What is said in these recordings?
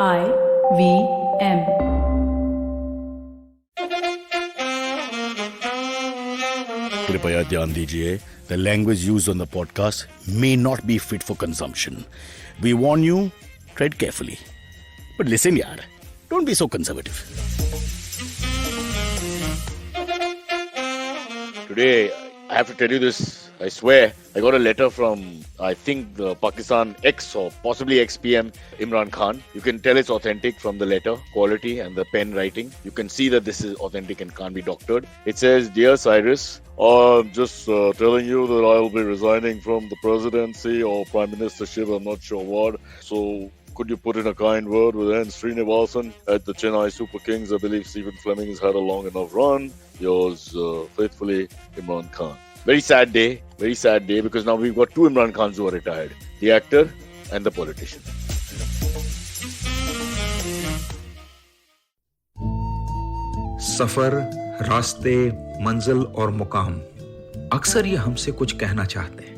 IVM. कृपया ध्यान दीजिए, the language used on the podcast may not be fit for consumption. We warn you, tread carefully. But listen yaar, don't be so conservative. Today, I have to tell you this, I swear, I got a letter from, I think, the Pakistan ex or possibly ex-PM Imran Khan. You can tell it's authentic from the letter quality and the pen writing. You can see that this is authentic and can't be doctored. It says, "Dear Cyrus, I'm just telling you that I will be resigning from the presidency or prime ministership, I'm not sure what. So could you put in a kind word with N. Srinivasan at the Chennai Super Kings? I believe Stephen Fleming has had a long enough run. Yours faithfully, Imran Khan." Very sad day because now we've got two Imran Khans who are retired. The actor and the politician. सफर, रास्ते, मंजिल और मुकाम अक्सर ये हमसे कुछ कहना चाहते हैं,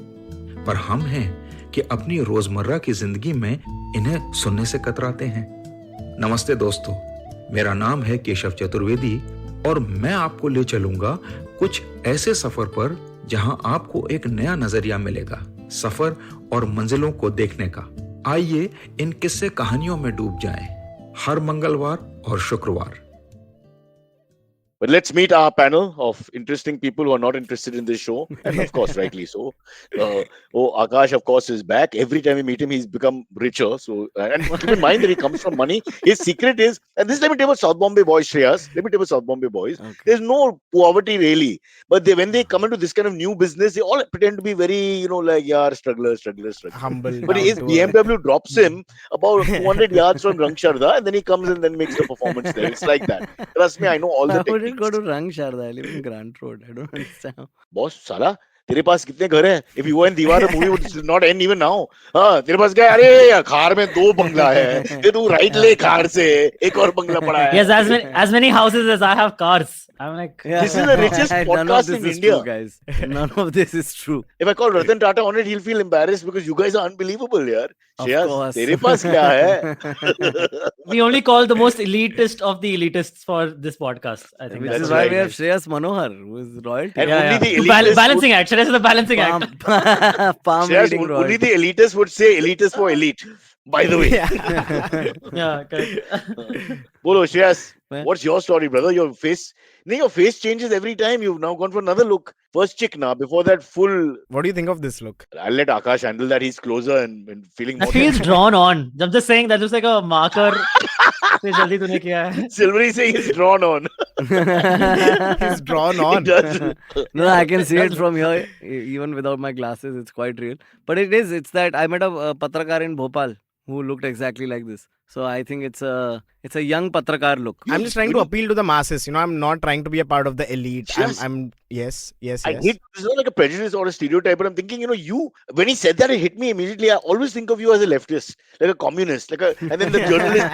पर हम हैं कि अपनी रोजमर्रा की जिंदगी में इन्हें सुनने से कतराते हैं। नमस्ते दोस्तों, मेरा नाम है केशव चतुर्वेदी और मैं आपको ले चलूंगा कुछ ऐसे सफर पर जहां आपको एक नया नजरिया मिलेगा सफर और मंजिलों को देखने का। आइए इन किस्से कहानियों में डूब जाएं, हर मंगलवार और शुक्रवार। But let's meet our panel of interesting people who are not interested in this show, and of course, rightly so. Aakash, of course, is back. Every time we meet him, he's become richer. So, and keep in mind that he comes from money. His secret is, and this let me tell you about South Bombay boys, Shreyas. Let me tell you about South Bombay boys. Okay. There's no poverty really, but when they come into this kind of new business, they all pretend to be very, like, struggler. Humble. But his BMW drops him about 200 yards from Rang Sharda, and then he comes and then makes the performance there. It's like that. Trust me, I know all the techniques. How did it go to Rang Sharda? I live in Grant Road. I don't understand. Boss, साला तेरे पास कितने घर हैं? If you were in Diwar, the movie would not end even now. हाँ, तेरे पास क्या? अरे खार में 2 बंगला है. ये तू right ले खार से एक और बंगला पड़ा है. Yes, as many houses as I have cars. I'm like, this is the richest podcast in India, true, guys. None of this is true. If I call Ratan Tata on it, he'll feel embarrassed because you guys are unbelievable, yaar. Shreyas, तेरे पास क्या है? we only call the most elitist of the elitists for this podcast. I think This is why we have Shreyas Manohar, who is royalty. And only the elitists balancing act. Shreyas is the balancing act. Palm Shreyas, reading royalty. only the elitists would say elitist for elite. By the way. Yeah, correct. Bolo, Shreyas, what's your story, brother? Your face changes every time. You've now gone for another look. First chick now, before that full... What do you think of this look? I'll let Aakash handle that. He's closer and feeling more... That feels drawn on. I'm just saying that looks like a marker. से जल्दी तूने किया है. Silvery saying he's drawn on. He's drawn on. He does. No, I can see it from here, even without my glasses. It's quite real. But it's that I met a Patrakar in Bhopal who looked exactly like this. So I think it's a young Patrakar look. I'm just trying to appeal to the masses. I'm not trying to be a part of the elite. Yes. I hate, this is not like a prejudice or a stereotype, but I'm thinking, you, when he said that, it hit me immediately. I always think of you as a leftist, like a communist, and then the journalist,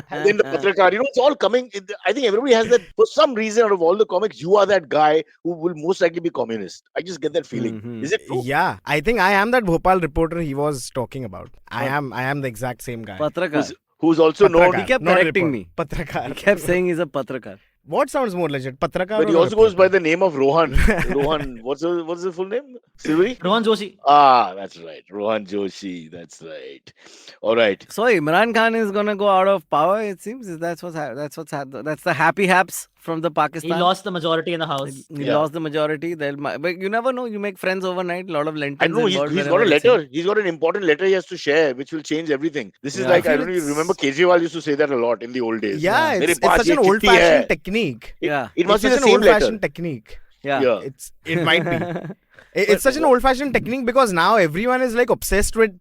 and then the Patrakar, it's all coming. I think everybody has that, for some reason, out of all the comics, you are that guy who will most likely be communist. I just get that feeling. Mm-hmm. Is it true? Yeah, I think I am that Bhopal reporter he was talking about. I am the exact same guy. Patrakar. Who's also known. He kept correcting me. Patrakar. He kept saying he's a Patrakar. What sounds more legit, Patrakar? But he also goes by the name of Rohan. Rohan, what's the full name? Silvery? Rohan Joshi. Ah, that's right. Rohan Joshi. That's right. All right. So Imran Khan is gonna go out of power. It seems that's what's the happy haps from the Pakistan. He lost the majority in the house. He lost the majority. But you never know. You make friends overnight. A lot of lentils. I know he's got a letter. He's got an important letter he has to share, which will change everything. This is like, I don't know, you remember Kejriwal used to say that a lot in the old days. Yeah, it's such an old-fashioned technique. It must be such the an same old-fashioned letter. technique. Yeah. It might be. It's such an old-fashioned technique because now everyone is like obsessed with,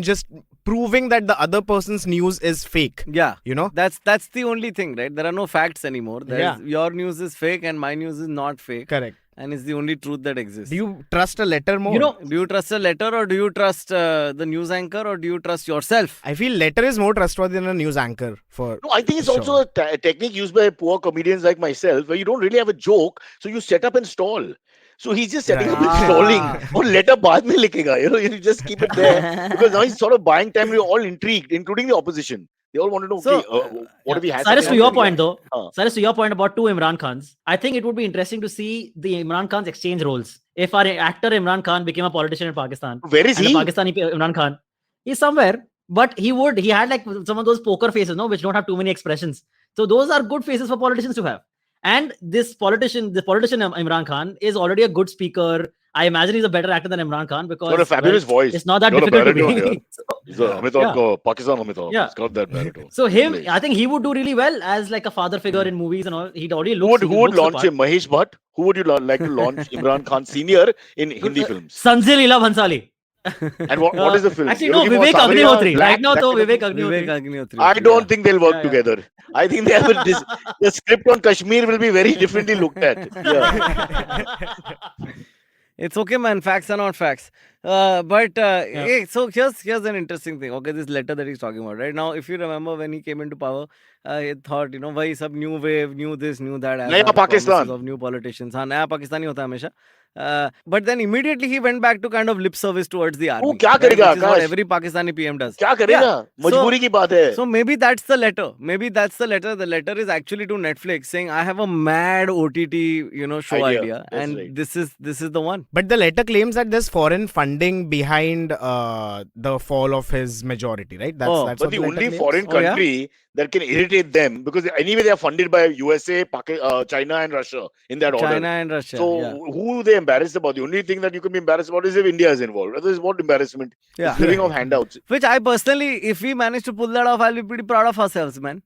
just proving that the other person's news is fake. Yeah. That's the only thing, right? There are no facts anymore. Your news is fake and my news is not fake. Correct. And it's the only truth that exists. Do you trust a letter more? Do you trust a letter or do you trust the news anchor or do you trust yourself? I feel letter is more trustworthy than a news anchor. No, I think it's also a technique used by poor comedians like myself where you don't really have a joke, so you set up and stall. So he's just setting up and stalling. Or letter baad mein likhega. You just keep it there. Because now he's sort of buying time. We're all intrigued, including the opposition. They all want to know, So, okay, what if he has Cyrus, to something your else that he point has? though, Cyrus, to your point about two Imran Khans, I think it would be interesting to see the Imran Khans exchange roles. If our actor Imran Khan became a politician in Pakistan, Where is and the he? Pakistani Imran Khan, he's somewhere, but he had like some of those poker faces, no, which don't have too many expressions. So those are good faces for politicians to have. And the politician Imran Khan is already a good speaker. I imagine he's a better actor than Imran Khan He's got a because, well, fabulous voice. it's not that He's got a difficult to baritone here. be. So, He's a Yeah. Amitabh, Yeah. Pakistan Amitabh. Yeah. He's got that baritone. So him, Nice. I think he would do really well as like a father figure in movies and all. He'd already Who looks. would He looks the launch part. him? Mahesh Bhatt? Who would you like to launch Imran Khan Senior in Hindi films? Sanjay Leela Bhansali. And what is the film? Actually, You're no, looking for Vivek Sabriya, Agnihotri. Black, Right now, that though, kind of Vivek film? Vivek Agnihotri. Agnihotri. I don't think they'll work Yeah. together. I think they have the script on Kashmir will be very differently looked at. Yeah. It's okay, man. Facts are not facts. Hey, so here's an interesting thing. Okay, this letter that he's talking about right now. If you remember when he came into power, he thought, why sub new wave, new this, new that. as Naya are promises Pakistan. of new politicians. हाँ, नया पाकिस्तानी होता है हमेशा. But then immediately he went back to kind of lip service towards the army. क्या right? करेगा, Which is what Aakash? every Pakistani PM does. क्या करेगा? मजबूरी की बात है. So maybe that's the letter. Maybe that's the letter. The letter is actually to Netflix saying, I have a mad OTT, show idea, That's and right. this is the one. But the letter claims that there's foreign funding behind the fall of his majority, right? That's Oh, that's But what the letter only claims? foreign Oh, yeah? country that can irritate them, because anyway they are funded by USA, China, and Russia in that order. China and Russia. So yeah. who are they embarrassed about? The only thing that you can be embarrassed about is if India is involved. Otherwise, what embarrassment? Yeah. It's living off handouts. Which I personally, if we manage to pull that off, I'll be pretty proud of ourselves, man.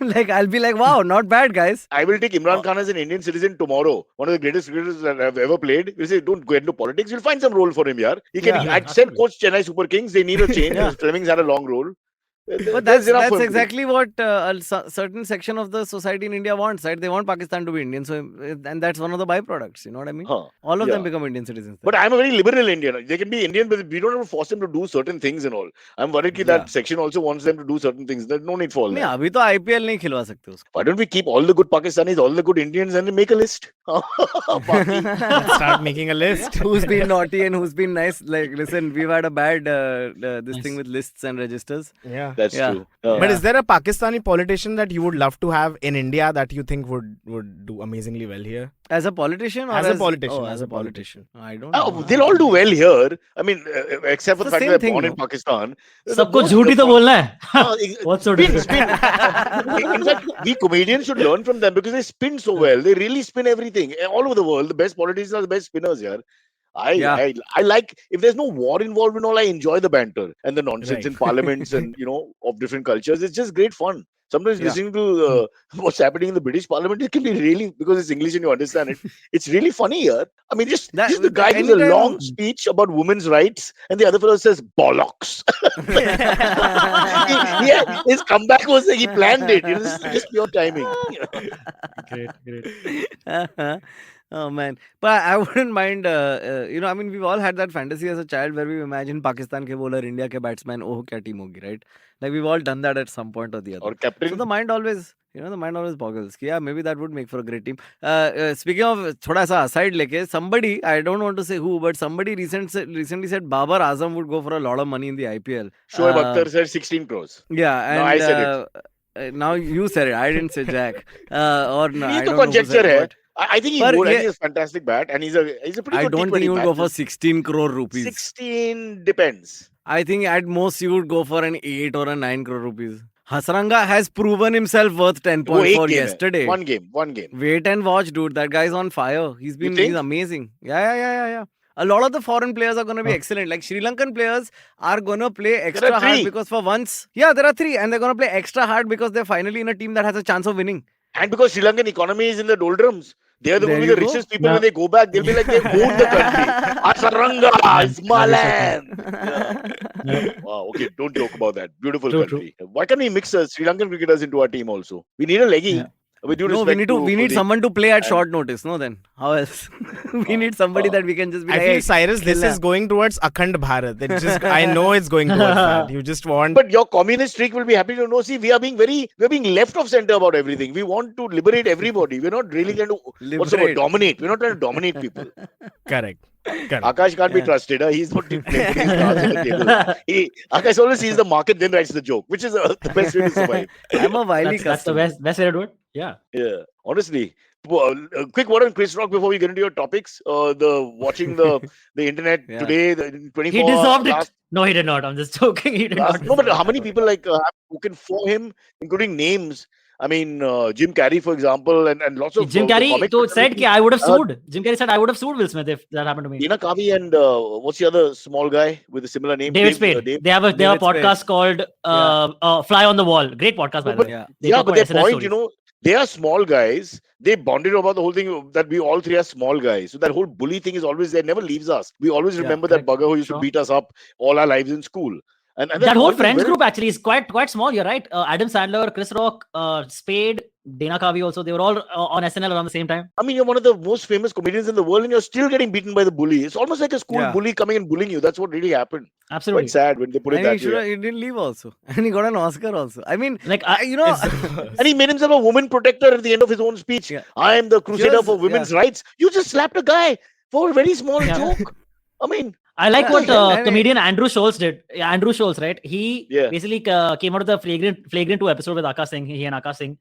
Like, I'll be like, wow, not bad, guys. I will take Imran Khan as an Indian citizen tomorrow. One of the greatest cricketers that have ever played. We'll say, don't go into politics. You'll find some role for him, yaar. He can. Yeah, I'd send coach Chennai Super Kings. They need a change. Yeah. Fleming's had a long role. But There's enough that's for him to do. exactly what a certain section of the society in India wants, right? They want Pakistan to be Indian, so and that's one of the byproducts. You know what I mean? Huh. All of them Yeah. become Indian citizens. But I'm a very liberal Indian. They can be Indian, but we don't have to force them to do certain things and all. I'm worried that Yeah. section also wants them to do certain things. There's no need for all नहीं that. अभी तो IPL नहीं खिलवा सकते उसको. Why don't we keep all the good Pakistanis, all the good Indians, and then make a list? Baki. Let's start making a list. Who's been naughty and who's been nice? Like, listen, we've had a bad this thing with lists and registers. Yeah. That's Yeah. true. But is there a Pakistani politician that you would love to have in India that you think would do amazingly well here? As a politician or As a politician, Oh, as as a a politician. I don't Oh, know. they'll all do well here. I mean, except for It's the the fact same that they're thing, born in no? Pakistan. सबको झूठी तो बोलना है. What's What's so spin, difficult? spin. In fact, we comedians should learn from them because they spin so well. They really spin everything. All over the world, the best politicians are the best spinners here. Yeah. I like, if there's no war involved and all, I enjoy the banter and the nonsense Right. in parliaments and, of different cultures. It's just great fun. Sometimes Yeah. listening to what's happening in the British Parliament, it can be really, because it's English and you understand it, it's really funny here. I mean, just the guy gives a anytime- long speech about women's rights and the other fellow says, bollocks. His comeback was like he planned it. This is just pure timing. Great. Oh man, but I wouldn't mind. I mean, we've all had that fantasy as a child where we imagine Pakistan ke bowler, India ke batsman. Oh, kya team hogi, right? Like we've all done that at some point or the other. Or captain. So the mind always, boggles. Yeah, maybe that would make for a great team. Speaking of, thoda sa aside leke, somebody, I don't want to say who, but somebody recently said Babar Azam would go for a lot of money in the IPL. Shoaib Akhtar said 16 crores. Yeah, and No, I said now you said it. I didn't say Jack. Or no, He I to don't know who said conjecture hai. what. I think he But would. I yeah- think he's a fantastic bat and he's a pretty I good don't think he would go for batsman. 16 crore rupees. 16 depends. I think at most he would go for an 8 or a 9 crore rupees. Hasranga has proven himself worth वो 10.4 एक game है. yesterday. One game. Wait and watch, dude. That guy's on fire. He's think? amazing. Yeah. A lot of the foreign players are going to be excellent. Like Sri Lankan players are going to play extra hard three. because for once, there are 3, and they're going to play extra hard because they're finally in a team that has a chance of winning. And because Sri Lankan economy is in the doldrums. They are There going to be you the go. richest people Yeah. when they go back. They'll be like, they own the country. Asaranga, it's my land. Yeah. Wow, okay, don't joke about that. Beautiful True, country. Why can't we mix Sri Lankan cricketers into our team also? We need a leggy. Yeah. With due No, respect we need Kuldeep, someone to play at and- short notice. No, then how else? We need somebody that we can just be I like, feel "Hey, Cyrus, this khilna." is going towards Akhand Bharat. It's just I know it's going towards that. You just want But your communist streak will be happy to know. See, we are being left of center about everything. We want to liberate everybody. We're not really going to what's the word? Liberate. Dominate. We're not trying to dominate people. correct. Correct. Akash can't be Yeah. trusted. He's not putting his cards on the table. Akash always sees the market, then writes the joke, which is the best way to survive. I'm a wily That's the customer. best way to do it. Yeah. Yeah, honestly. Well, a quick word on Chris Rock before we get into your topics. Watching the internet Yeah. today, the 24 He deserved last, it. No, he did not. I'm just joking. He did not. no, but deserve how many it. people have spoken for him, including names? I mean, Jim Carrey, for example, and lots of Jim the Carrey comic said personalities. I would have Uh, sued. Jim Carrey said I would have sued Will Smith if that happened to me. Dana Kavi and what's the other small guy with a similar name? David Spade. Dave. They have a David podcast called Fly on the Wall. Great podcast, by the But- way. Yeah. They Yeah, talk but about their SNS point, stories. they are small guys. They bonded about the whole thing that we all three are small guys. So that whole bully thing is always there, never leaves us. We always Yeah, remember that correct. bugger who used Sure. to beat us up all our lives in school. And That whole point is friends very- group actually is quite small. You're right. Adam Sandler, Chris Rock, Spade, Dana Kavi also. They were all on SNL around the same time. I mean, you're one of the most famous comedians in the world, and you're still getting beaten by the bully. It's almost like a school Yeah. bully coming and bullying you. That's what really happened. Absolutely. Quite sad when they put it And that way. he didn't leave also. And he got an Oscar also. I mean, Like And he made himself a woman protector at the end of his own speech. Yeah. I am the crusader Just- for women's rights. You just slapped a guy for a very small Yeah. joke. I mean, I like Yeah, what and comedian Andrew Schultz did. Yeah, Andrew Schultz, right? He Yeah. basically came out of the Flagrant 2 episode with Aakash Singh. He and Aakash Singh.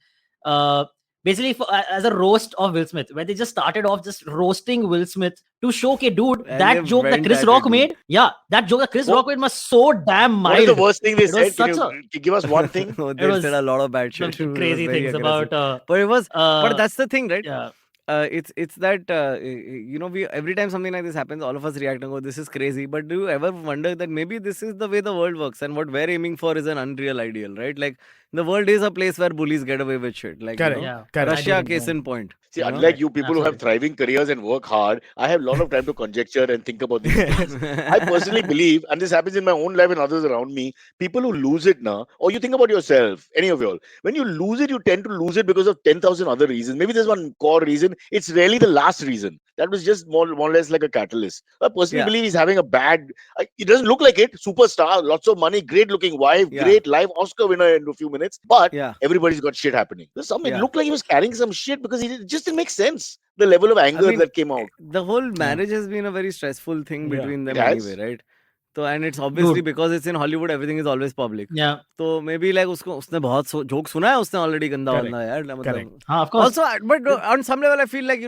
Basically, as a roast of Will Smith, where they just started off just roasting Will Smith to show, okay, dude, And that they joke that went Chris at Rock it, dude. made, that joke that Chris What- Rock made was so damn what is mild. the worst thing they It was said? Can such you give us one thing? they was said a lot of bad Some shit. It was crazy very things aggressive. about. But it was. But Uh, that's the thing, right? yeah. It's that we every time something like this happens, all of us react and go, "This is crazy." But do you ever wonder that maybe this is the way the world works, and what we're aiming for is an unreal ideal, right? Like the world is a place where bullies get away with shit. Like Correct. Yeah. Correct. Russia, I do, case yeah. in point. See, you know? unlike you people who have Absolutely. thriving careers and work hard, I have a lot of time to conjecture and think about these things. I personally believe, and this happens in my own life and others around me, people who lose it now, or you think about yourself, any of y'all, when you lose it, you tend to lose it because of 10,000 other reasons. Maybe there's one core reason. It's rarely the last reason. That was just more or less like a catalyst. I personally Yeah. believe he's having a bad, it doesn't look like it, superstar, lots of money, great looking wife, Yeah. great life, Oscar winner in a few minutes, but Yeah. everybody's got shit happening. It Yeah. looked like he was carrying some shit because it just didn't make sense. The level of anger mean, that came out. The whole marriage has been a very stressful thing Yeah. between them It has. anyway, right? So and it's obviously Dude. because it's in Hollywood, everything is always public. Yeah. तो maybe like उसने बहुत joke सुना है उसने already गंदा Correct. वाला यार Correct. मतलब Of course. also but on some level I feel like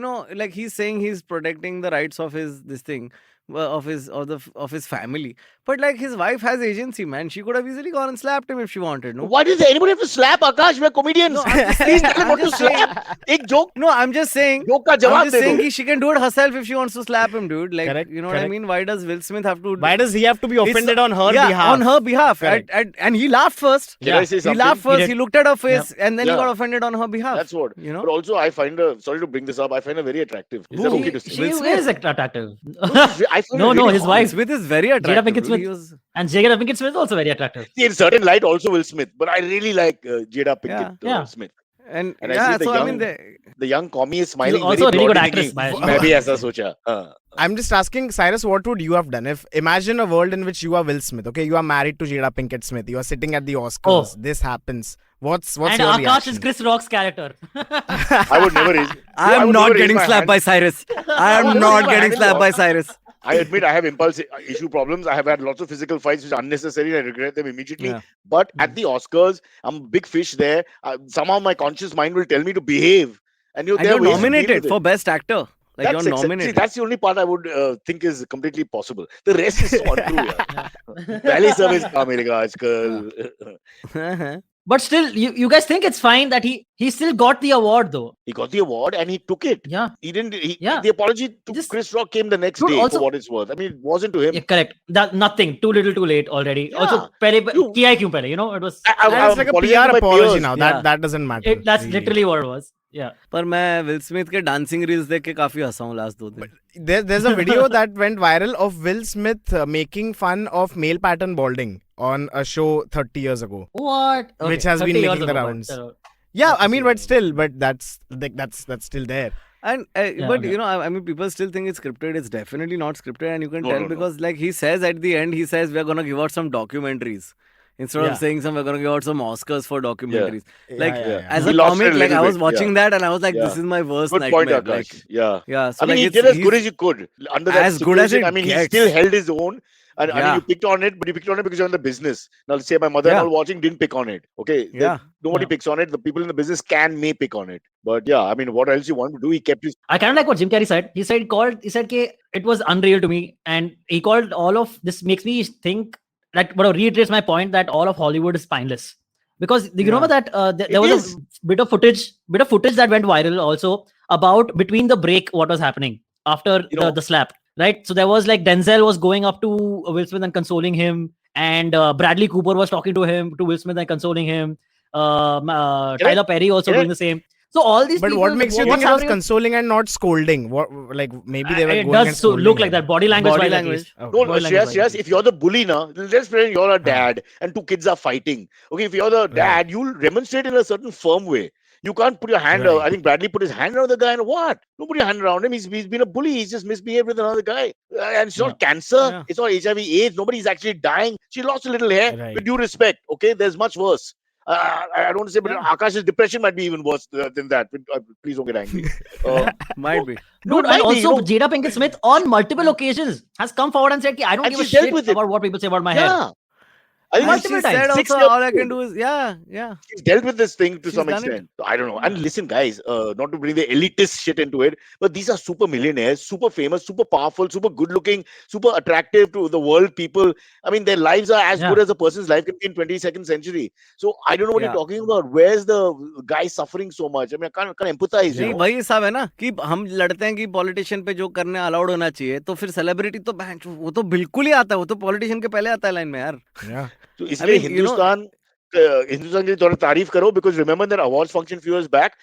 like he's saying he's protecting the rights of his this thing of his family, but like his wife has agency, man. She could have easily gone and slapped him if she wanted. No, Why does anybody have to slap Akash? We're comedians. No, I'm just Please saying, tell him I'm what to just saying, slap. Ek joke, no, I'm just saying. joke ka I'm jawab just de saying do. she can do it herself if she wants to slap him, dude. Like, Correct, you know what I correct. mean? Why does Will Smith have to? Why does he have to be It's- offended on her yeah, behalf? on her behalf. Correct. And he laughed first. Can I say He something? laughed first. did. He looked at her face, and then he Yeah. got offended on her behalf. That's what. You know. But also, I find her, sorry to bring this up, I find her very attractive. Is that Who? okay to say? She Will Smith? is attractive. I find No, her no, really his hot. wife. Smith is very attractive. Pinkett dude. Smith. He was- And Jada Pinkett Smith is also very attractive. See, in certain light, also Will Smith. But I really like Jada Pinkett Yeah. Smith. and And I yeah, see the so I young- mean, The young commie is smiling also a very really good broadly actress, thinking, by- "मैं भी ऐसा सोचा." I'm just asking, Cyrus, what would you have done if imagine a world in which you are Will Smith? Okay, you are married to Jada Pinkett Smith. You are sitting at the Oscars. Oh. This happens. What's And your Aakash reaction? is Chris Rock's character. I would never raise. I I'm would not never raise getting my slapped hand. by Cyrus. I am never not raise my getting hand in slapped law. by Cyrus. I admit I have impulse issue problems. I have had lots of physical fights which are unnecessary. I regret them immediately. Yeah. But at the Oscars, I'm a big fish there. Somehow my conscious mind will tell me to behave. And And there you're are ways to deal nominated with for it. best actor. Like That's you're See, nominated. that's the only part I would think is completely possible. The rest is so untrue. यार. Valley service कहाँ मिलेगा आजकल? But still, you guys think it's fine that he still got the award though. He got the award and he took it. Yeah. He didn't. Yeah. The apology to Just- Chris Rock came the next Dude, day also- for what it's worth. I mean, it wasn't to him. Yeah, correct. That nothing. Too little, too late already. Yeah. Also, पहले You- किया है क्यों पहले? You know, it was. I- And I'm it's like a apologizing PR to my apology peers. now. Yeah. That doesn't matter. That's really. literally what it was. Yeah. पर मैं will Smith के dancing reels देख के काफी हंसा हूँ last 2 दिन. There's a video that went viral of Will Smith making fun of male pattern balding on a show 30 years ago. What? Which has been 30 years making the ago, but, rounds. Yeah, I mean, but still, but that's still there. And but you know, I mean, people still think it's scripted. It's definitely not scripted, and you can tell because like he says at the end, he says we're gonna give out some documentaries instead of saying we're gonna give out some Oscars for documentaries. Like as He a lost comic, it a like I little was bit, watching that and I was like, this is my worst Good point, nightmare. Aakash. Yeah. Yeah. So I mean, like he did as good as he could under that as good as situation. it I mean, he gets. still held his own. And I mean, Yeah. you picked on it, but you picked on it because you're in the business. Now, let's say my mother and all watching didn't pick on it. Okay. Nobody picks on it. The people in the business may pick on it. But yeah, I mean, what else you want to do? He kept his. I kind of like what Jim Carrey said. He said it was unreal to me, and he called all of this makes me think that, but reiterates my point that all of Hollywood is spineless. Because you remember that there was a bit of footage that went viral also about between the break what was happening after the slap, right? So there was like Denzel was going up to Will Smith and consoling him, and Bradley Cooper was talking to Will Smith and consoling him. Tyler Perry also doing the same. So all these. But people, what makes you think it was consoling and not scolding? What, like maybe they were it going and does scolding look him. like that body language. Okay. No, Shreyas, if you're the bully now, let's pretend you're a dad and two kids are fighting. Okay, if you're the dad, you'll demonstrate in a certain firm way. You can't put your hand. I think Bradley put his hand around the guy, and what? Don't put your hand around him. He's been a bully. He's just misbehaved with another guy. And it's not cancer. It's not HIV/AIDS. Nobody's actually dying. She lost a little hair. With due respect, okay, there's much worse. I don't want to say, but Aakash's depression might be even worse than that. Please don't get angry. Might be. Dude, and also Jada Pinkett Smith on multiple occasions has come forward and said, I don't give a shit about what people say about my hair. I think she said also all I can do is she's dealt with this thing to some extent. I don't know. And listen, guys, not to bring the elitist shit into it, but these are super millionaires, super famous, super powerful, super good looking, super attractive to the world people. I mean, their lives are as good as a person's life can be in 22nd century. So I don't know what you're talking about. Where's the guy suffering so much? I mean, I can't empathize. नहीं वही सब है ना कि हम लड़ते हैं कि पॉलिटिशियन पे जो करने अलाउड होना चाहिए तो फिर सेलिब्रिटी तो वो तो बिल्कुल ही आता है वो तो पॉलिटिशियन के पहले आता है लाइन में यार तो इसलिए हिंदुस्तान की थोड़ा तारीफ करो because remember that awards function few years back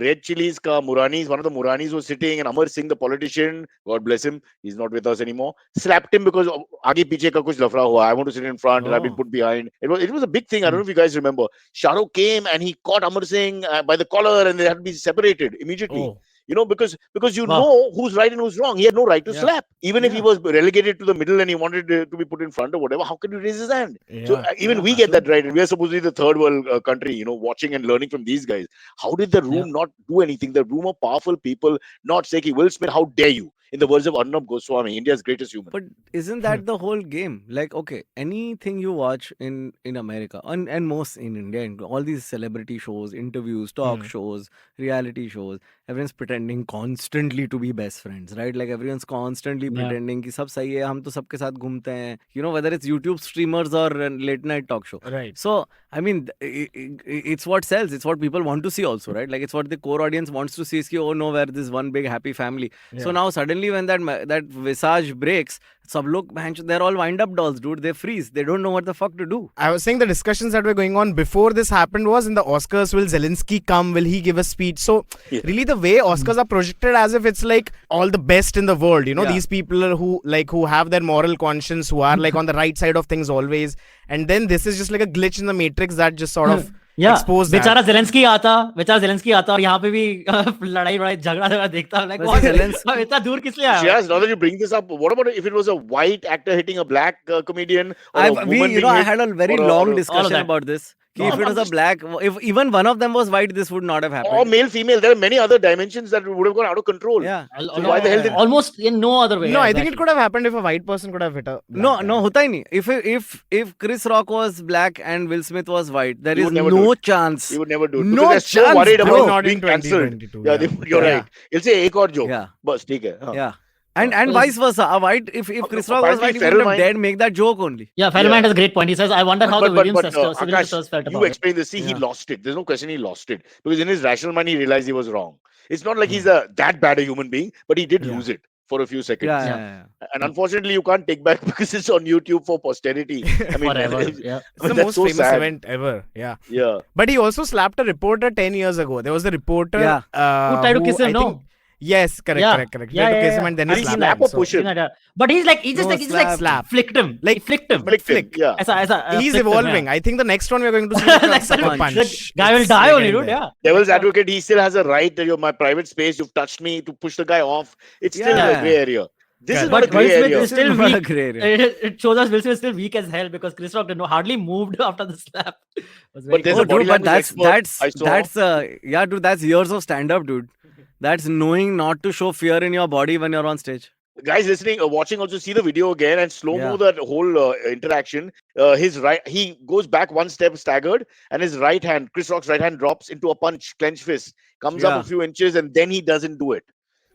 Red Chili's ka Muranis, one of the Muranis was sitting and Amar Singh the politician, God bless him, he's not with us anymore, slapped him because आगे पीछे का कुछ लफड़ा हुआ. I want to sit in front and I've been put behind. It was a big thing. I don't know if you guys remember. Shah Rukh came and he caught Amar Singh by the collar and they had to be separated immediately. You know, because you know who's right and who's wrong. He had no right to slap. Even if he was relegated to the middle and he wanted to be put in front or whatever, how can you raise his hand? So even we get that right. And we are supposed to be the third world country, you know, watching and learning from these guys. How did the room not do anything? The room of powerful people not say, Will Smith, how dare you? In the words of Arnab Goswami, India's greatest human. But isn't that the whole game? Like, okay, anything you watch in America and most in India, all these celebrity shows, interviews, talk shows, reality shows, everyone's pretending constantly to be best friends, right? Like everyone's constantly pretending कि सब सही है, हम तो सबके साथ घूमते हैं. You know, whether it's YouTube streamers or late night talk show. Right. So, I mean, it's what sells. It's what people want to see also, right? Like it's what the core audience wants to see is कि, oh no, we're this one big happy family. So now suddenly when that visage breaks, सब लोग, they're all wind-up dolls, dude. They freeze. They don't know what the fuck to do. I was saying the discussions that were going on before this happened was in the Oscars, will Zelensky come? Will he give a speech? So really the way Oscars are projected as if it's like all the best in the world, you know, these people who have their moral conscience, who are like on the right side of things always. And then this is just like a glitch in the matrix that just sort of expose that. बेचारा Zelensky आता और यहाँ पे भी लड़ाई झगड़ा देखता like इतना दूर किस लिए आया? Yes, now that you bring this up, what about if it was a white actor hitting a black comedian? I had a very long discussion about this. If it was a black, if even one of them was white, this would not have happened. Or male, female, there are many other dimensions that would have gone out of control. Yeah. So why the hell did almost in no other way? No, I think it could have happened if a white person could have hit a black guy. होता ही नहीं. If Chris Rock was black and Will Smith was white, there is no chance. He would never do it. No because they're so worried bro. about Not being in cancelled. 2022, You're right. He'll say एक और joke. Yeah. बस ठीक है. Yeah. And vice versa. A white, if Chris Rock was white, he would have dared make that joke only. Yeah, Fellman has a great point. He says, I wonder how the Williams sisters Aakash, felt about you explain this. See, it. he lost it. There's no question he lost it. Because in his rational mind, he realized he was wrong. It's not like he's that bad a human being, but he did lose it for a few seconds. Yeah. And unfortunately, you can't take back because it's on YouTube for posterity. I mean, Forever. It's the most famous event ever. Yeah. But he also slapped a reporter 10 years ago. There was a reporter who tried to kiss him, no? Yes, correct. Yeah. He tried to Yeah, kiss him yeah. and then Did he he slapped slap him. or So- push him? But he's like, he just No, like, he just like slap. flicked him. Like- He flicked him. Flick him. Flick. Yeah. He's Flicked him, evolving. yeah. I think the next one we're going to see like a Like sucker punch. punch. The guy will It's die like only, getting dude. there. Yeah. Devil's advocate, he still has a right that you're my private space. You've touched me to push the guy off. It's still a Yeah. gray area. This is Correct. not a But Will gray Smith area. is still Not a weak. grey area. It shows us Will Smith is still weak as hell because Chris Rock hardly moved after the slap. It was very But there's Oh, a body dude, but language that's expert I saw. yeah, dude, that's years of stand-up, dude. That's knowing not to show fear in your body when you're on stage. Guys listening, watching, also see the video again and slow mo Yeah. that whole interaction. His right, he goes back one step staggered, and his right hand, Chris Rock's right hand, drops into a punch, clenched fist, comes up Yeah. a few inches, and then he doesn't do it.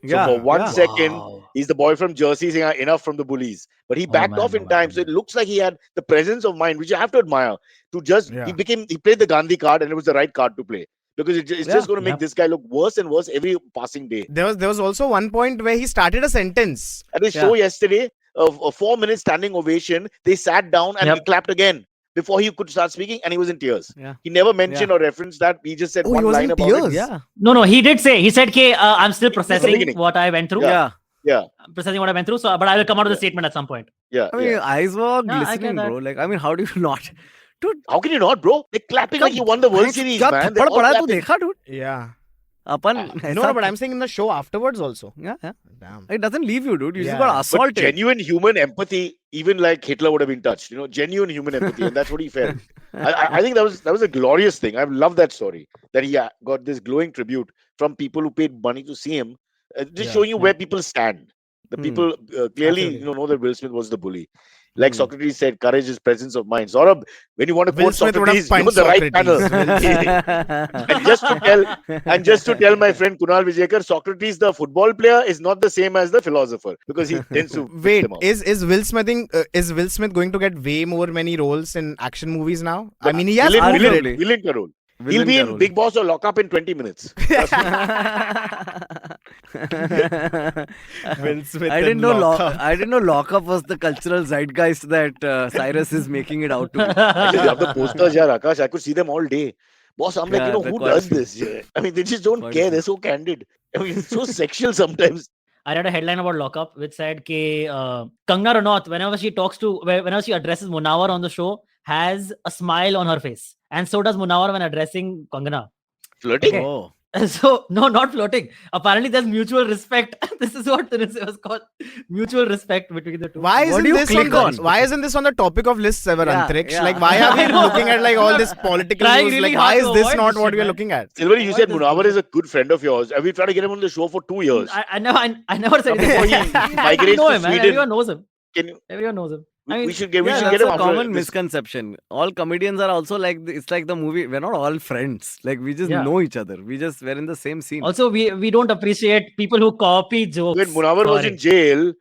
So Yeah, for 1 yeah. second, Wow. he's the boy from Jersey saying enough from the bullies. But he Oh, backed man, off in oh, time. man. So it looks like he had the presence of mind, which you have to admire. To just Yeah. he played the Gandhi card, and it was the right card to play. Because it's Yeah. just going to make Yep. this guy look worse and worse every passing day. There was also one point where he started a sentence. At his show yesterday, a 4 minute standing ovation, they sat down and he Yep. clapped again before he could start speaking, and he was in tears. Yeah. He never mentioned or referenced that. He just said Oh, he one was line in about tears? it. Yeah. No, he did say. He said, "K, I'm still processing beginning. what I went through. Yeah. Yeah. I'm processing what I went through. So, but I will come out with a Yeah. statement at some point." Yeah, I mean, yeah. eyes were Yeah, I get glistening, that. bro. Like, I mean, how do you not? Dude, How can you not, bro? They're clapping like you won the World thanks, Series, क्या man. They're थप्पड़ all पड़ा तू clapping. देखा, dude? Yeah. अपन No, ऐसा- but I'm saying in the show afterwards also. yeah. Damn. It doesn't leave you, dude. You just Yeah. got But assaulted. genuine human empathy, even like Hitler would have been touched. Genuine human empathy, and that's what he felt. I think that was a glorious thing. I love that story that he got this glowing tribute from people who paid money to see him, just Yeah. showing you where people stand. The Hmm. people clearly Absolutely. know that Will Smith was the bully. Like Hmm. Socrates said, courage is presence of mind. Saurabh, when you want to Will quote Smith would have Socrates, you're punched the right panel. Socrates. and just to tell my friend Kunal Vijayakar, Socrates, the football player, is not the same as the philosopher because he tends to pick Wait, them up. is Will Smith going to get way more many roles in action movies now? I mean, he has Villain, proven villain, it. villain ka role. He'll Villain be ka in role. Big Boss or Lock Up in 20 minutes. Trust me. Will Smith I didn't and know Lock Up. I didn't know Lock Up was the cultural zeitgeist that Cyrus is making it out to be. Actually, they have the posters, yeah, Aakash. I could see them all day. Boss, I'm like, Yeah, they're who quite does a few. this? Yeah. I mean, they just don't Quite a care. few. They're so candid. I mean, it's so sexual sometimes. I read a headline about Lockup which said, "K, Kangna Ranaut, whenever she addresses Munawar on the show, has a smile on her face, and so does Munawar when addressing Kangana." Flirting? Okay. Oh. So no, not flirting. Apparently, there's mutual respect. This is what it was called: mutual respect between the two. Why What isn't do you this click on? on? Why isn't this on the topic of lists ever, Yeah, Antariksh? yeah. Like, why are we I know. looking at like all this political Trying news? really Like, why hard is to this avoid not this what shit, we're man. looking at? Silvery, you What said is Munawar this? is a good friend of yours. And we tried to get him on the show for 2 years. I never said Before anything. he I migrates know to him, man. Sweden. Everyone knows him. Can you, Everyone knows him. we, I mean, we should get, we Yeah, should that's get him a after common this. misconception. All comedians are also like it's like the movie. We're not all friends. Like we just Yeah. know each other. We're in the same scene. Also, we don't appreciate people who copy jokes. When Munawar was Sorry. in jail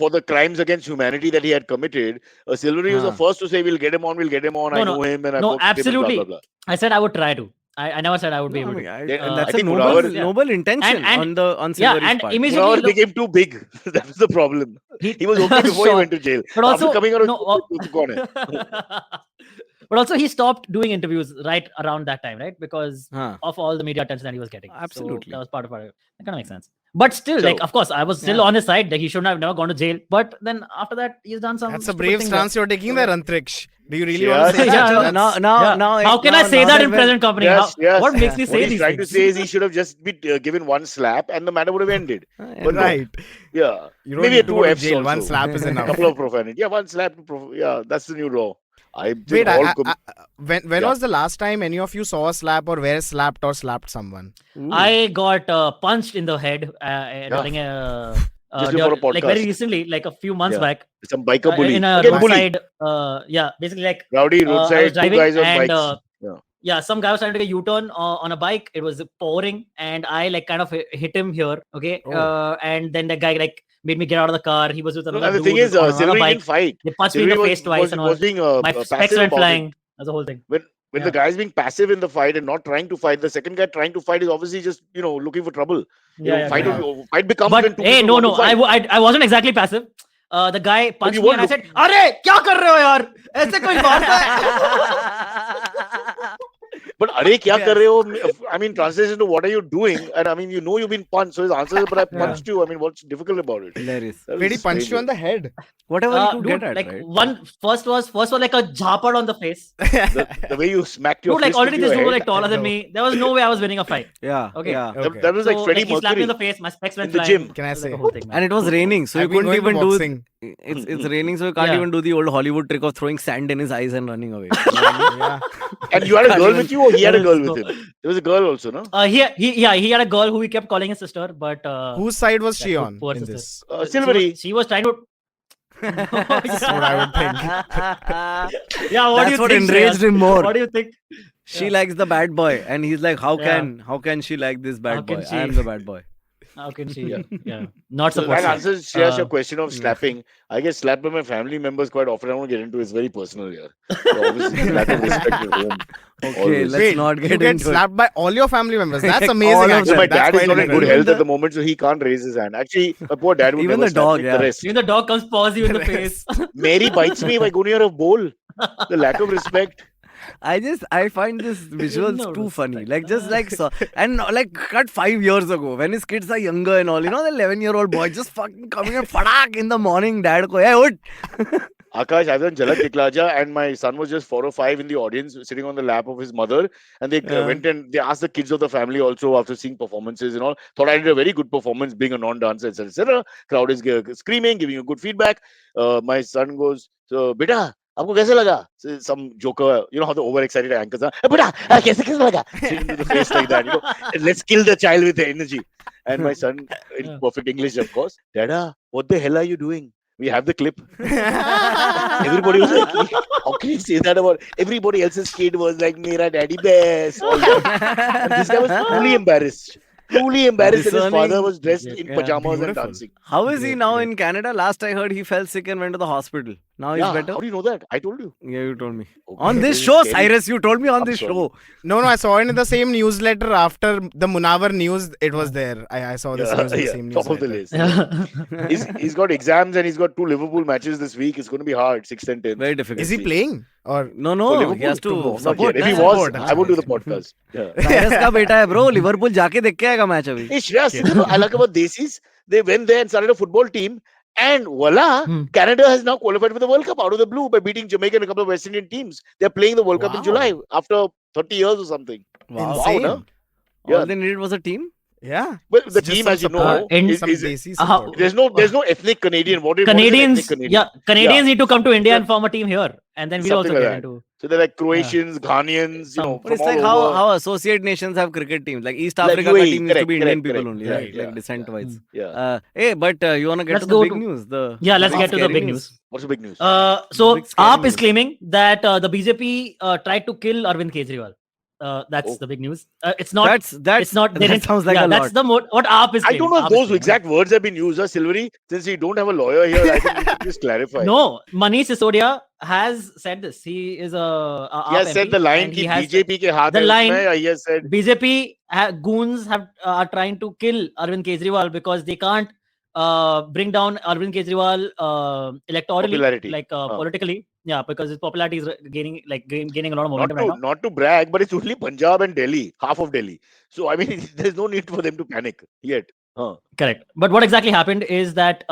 for the crimes against humanity that he had committed, Silvery was the Huh. first to say, we'll get him on, I No, know him, and I no, worked with him, and absolutely. blah, blah, blah. I said I would try to. I never said I would be No, I able mean, to. Yeah, that's I a think noble, Munawar- noble intention And- on Yeah, Silvery's and part. immediately Munawar look, became too big. That was the problem. He was okay before he Sure. went to jail. But After also, coming out of no, jail, to kaun hai? but also he stopped doing interviews right around that time, right? Because Huh. of all the media attention that he was getting. So Absolutely. that was part of it. That kind of makes sense. But still, So- like, of course, I was still Yeah. on his side. Like, he shouldn't have never gone to jail. But then after that, he's done some. That's a stupid brave things stance that- you're taking there, Antariksh. Do you really Yeah. want to say Yeah, that? no, That's- Now, How can I say that in present company? Yes, yes. What makes me What say he's these trying to things? say is he should have just been given one slap and the matter would have ended. But no. Right. Yeah. You don't Maybe need a to two go to Fs jail. also. One slap is A enough. couple of profanity. Yeah, one slap. Yeah, that's the new law. I think Wait, all when Yeah. was the last time any of you saw a slap or were slapped or slapped someone? I got punched in the head during a. Just before a like very podcast. recently, like a few months Yeah. back, some biker bully. in a Again, bully. roadside, basically like Rowdy I was roadside, two driving guys on and bikes. yeah, some guy was trying to take a U-turn on a bike. It was pouring, and I like kind of hit him here. Okay, Oh. and then the guy like made me get out of the car. He was with No, another and the dude thing is, on another Silvery bike. didn't fight. They punched me in Silvery the face twice and all. was being My passive specs went about it. flying. That's the whole thing. When Yeah. the guy's being passive in the fight and not trying to fight, the second guy trying to fight is obviously just looking for trouble. Fight becomes when But two hey, people no, want to fight. I wasn't exactly passive. The guy punched you me and I weren't said, "अरे क्या कर रहे हो यार? ऐसे कोई मारता है?" But अरे क्या कर रहे हो? I mean, translation to what are you doing? And I mean, you know you've been punched. So his answer is, but I Yeah. punched you. I mean, what's difficult about it? Hilarious. That Wait, he was punched you on strange. the head. Whatever he could Dude, get at, like right? first was like a jhapad on the face. The way you smacked your Dude, like fist already into this your dude was head. like taller than No. me. There was no way I was winning a fight. Yeah. Okay. Yeah. Okay. That was like So Freddie like he slapped me Mercury in the face, my specs went in the flying. gym. Can I It was like say? a whole thing, man. And it was raining, so you I've been couldn't going to even do. boxing. It's raining, so you can't Yeah. even do the old Hollywood trick of throwing sand in his eyes and running away. Yeah. And you had a Can't girl even- with you, or he had a girl So- with him? There was a girl also, no? He had a girl who he kept calling his sister, but Whose side was that she poor- on poor in sister. this? Silvery. She was trying to. That's what I would think. Yeah, what do That's you what think? enraged Shreyas? him more. What do you think? She Yeah. likes the bad boy, and he's like, how Yeah. can she like this bad How can boy? she- I am the bad boy. How can she? Yeah. Yeah, not So support. that her. answers Shreyas, your Uh, question of slapping. I get slapped by my family members quite often. I won't get into it. It's very personal here. So obviously, lack of respect at home. Okay, Always. let's Wait, not you get get into it. slapped by all your family members. That's All amazing. of Actually, So my them. That's dad is quite not in incredible. good Even health the- at the moment, so he can't raise his hand. Actually, my poor dad would Even never the slap dog, me. yeah. The rest. even the dog comes paws you in the face. Mary bites me if I go near a bowl. The lack of respect. I find this visuals No too funny. respect. Like just like so, and like cut 5 years ago when his kids are younger and all. You know the 11-year-old boy just fucking coming and fadak in the morning. Dad ko, hey, ut. Akash, I've done Jhalak Diklaja, and my son was just 4 or 5 in the audience, sitting on the lap of his mother. And they went and they asked the kids of the family also after seeing performances and all. Thought I did a very good performance, being a non-dancer, etc. etc. Crowd is screaming, giving you good feedback. My son goes, "So, beta, आपको कैसे लगा?" So, some joker, you know how the overexcited anchors are. "Beta, कैसे लगा?" Sit into the face like that, you know. Let's kill the child with the energy. And my son, in Yeah. perfect English, of course, Dada, what the hell are you doing? We have the clip. Everybody was like, how can you say that about everybody else's kid was like, Mera daddy best. All that. And this guy was truly embarrassed. Truly embarrassed that his father Discerning. was dressed Yeah, in yeah, pajamas and beautiful. dancing. How is he Great, now great. in Canada? Last I heard, he fell sick and went to the hospital. Now he's Yeah, better. how do you know that? I told you. Yeah, you told me. Okay, On this is show, scary. Cyrus, you told me on I'm this sorry. show. No, I saw it in the same newsletter after the Munawar news. It was there. I saw this news in the same top of the newsletter. list. He's got exams and he's got 2 Liverpool matches this week. It's going to be hard. 6th and 10th. Very difficult. Is he playing? Or No, For no, Liverpool? he has to Not support. yet. If he na. was, Support, I would do the okay. podcast. Yeah. Cyrus का बेटा है bro. Liverpool जाके देख के आएगा match अभी. Hey, Shreyas, you know, I like about Desis. They went there and started a football team. And voila, Hmm. Canada has now qualified for the World Cup out of the blue by beating Jamaica and a couple of West Indian teams. They're playing the World Cup in Wow. July after 30 years or something. Wow. insane. no? All Yeah. they needed was a team. Yeah. Well, the Just team, some as you support. know, And is, Some is- desi Uh, support. there's no ethnic Canadian. What is an Canadians, ethnic Canadian? yeah, Canadians Yeah. need to come to India and form a team here, and then we'll Something also like get that. into. So they're like Croatians, Ghanaians, you know, But from it's all like over. how associate nations have cricket teams. Like East Like Africa UAE, team used to be correct, Indian people correct, only, correct, right? yeah, Like descent wise. Yeah. Hey, but you wanna get Let's to the go big to- news? The Yeah, let's big get to the scary big news. What's the big news? So Big scary AAP is news. claiming that the BJP tried to kill Arvind Kejriwal. That's Oh. the big news. It's not. That's It's not. They that didn't- sounds like yeah, a that's lot. the what AAP is I claiming. don't know if AAP is those claiming. exact words have been used, Silvery. Since we don't have a lawyer here, I think we should just clarify. No, Manish Sisodia has said this. He is a He has AAP said MP, the line and ki he has BJP ke haath the hai line- usme. He has said BJP goons are trying to kill Arvind Kejriwal because they can't bring down Arvind Kejriwal electorally, Popularity. like Huh. politically. Yeah, because his popularity is gaining a lot of momentum right now. not to brag, but it's only Punjab and Delhi, half of Delhi. So I mean, there's no need for them to panic yet. Huh. Correct. But what exactly happened is that